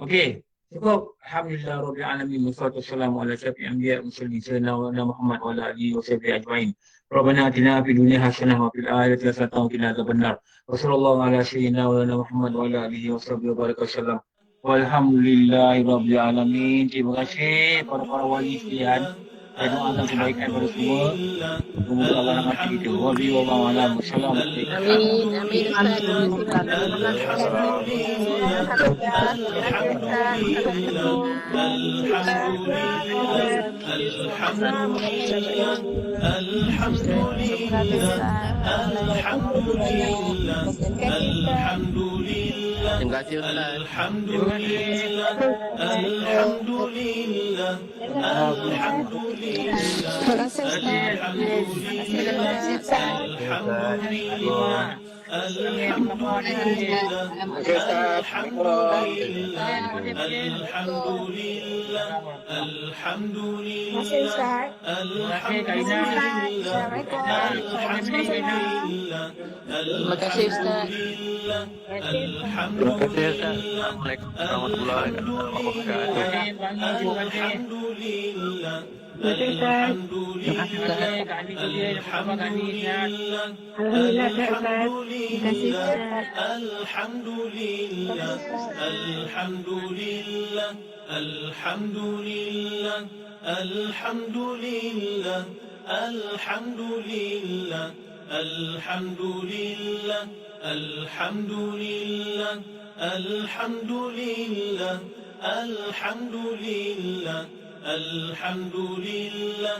Okey. Cukup. Alhamdulillah Rabbil Alamin. Wassalatu wassalamu ala syafi'il anbiya muslimin sayyidina Muhammad wa ala alihi wa sahbihi ajma'in. Rabbana atina fid dunya hasanah wa fil akhirati hasanah wa qina adzabannar. Wa sallallahu ala sayyidina Muhammad wa ala alihi wa sahbihi wa baraka wasallam. Walhamdulillahi Rabbil Alamin. Terima kasih para wali sekalian. Saya doakan kebaikan kepada semua. Semoga Allah rahmati kita. Wallahu a'lam. Wassalamualaikum. Amin. Amin. Terima kasih Ustaz. Alhamdulillah, alhamdulillah, alhamdulillah. Terima kasih Ustaz. Alhamdulillah, alhamdulillah, alhamdulillah, alhamdulillah, alhamdulillah. Terima kasih Ustaz. Terima kasih Ustaz. Assalamualaikum warahmatullahi wabarakatuh. Alhamdulillah. Terima kasih Ustaz. Alhamdulillah Ustaz. Terima kasih Ustaz. Alhamdulillah. Alhamdulillah. Alhamdulillah. Alhamdulillah. Alhamdulillah. Alhamdulillah. Alhamdulillah. Alhamdulillah. Alhamdulillah. Alhamdulillah.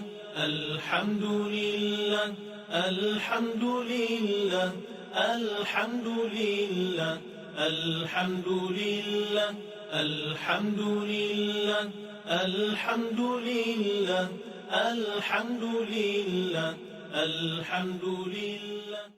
Alhamdulillah. Alhamdulillah. Alhamdulillah. Alhamdulillah. Alhamdulillah. Alhamdulillah. Alhamdulillah. Alhamdulillah.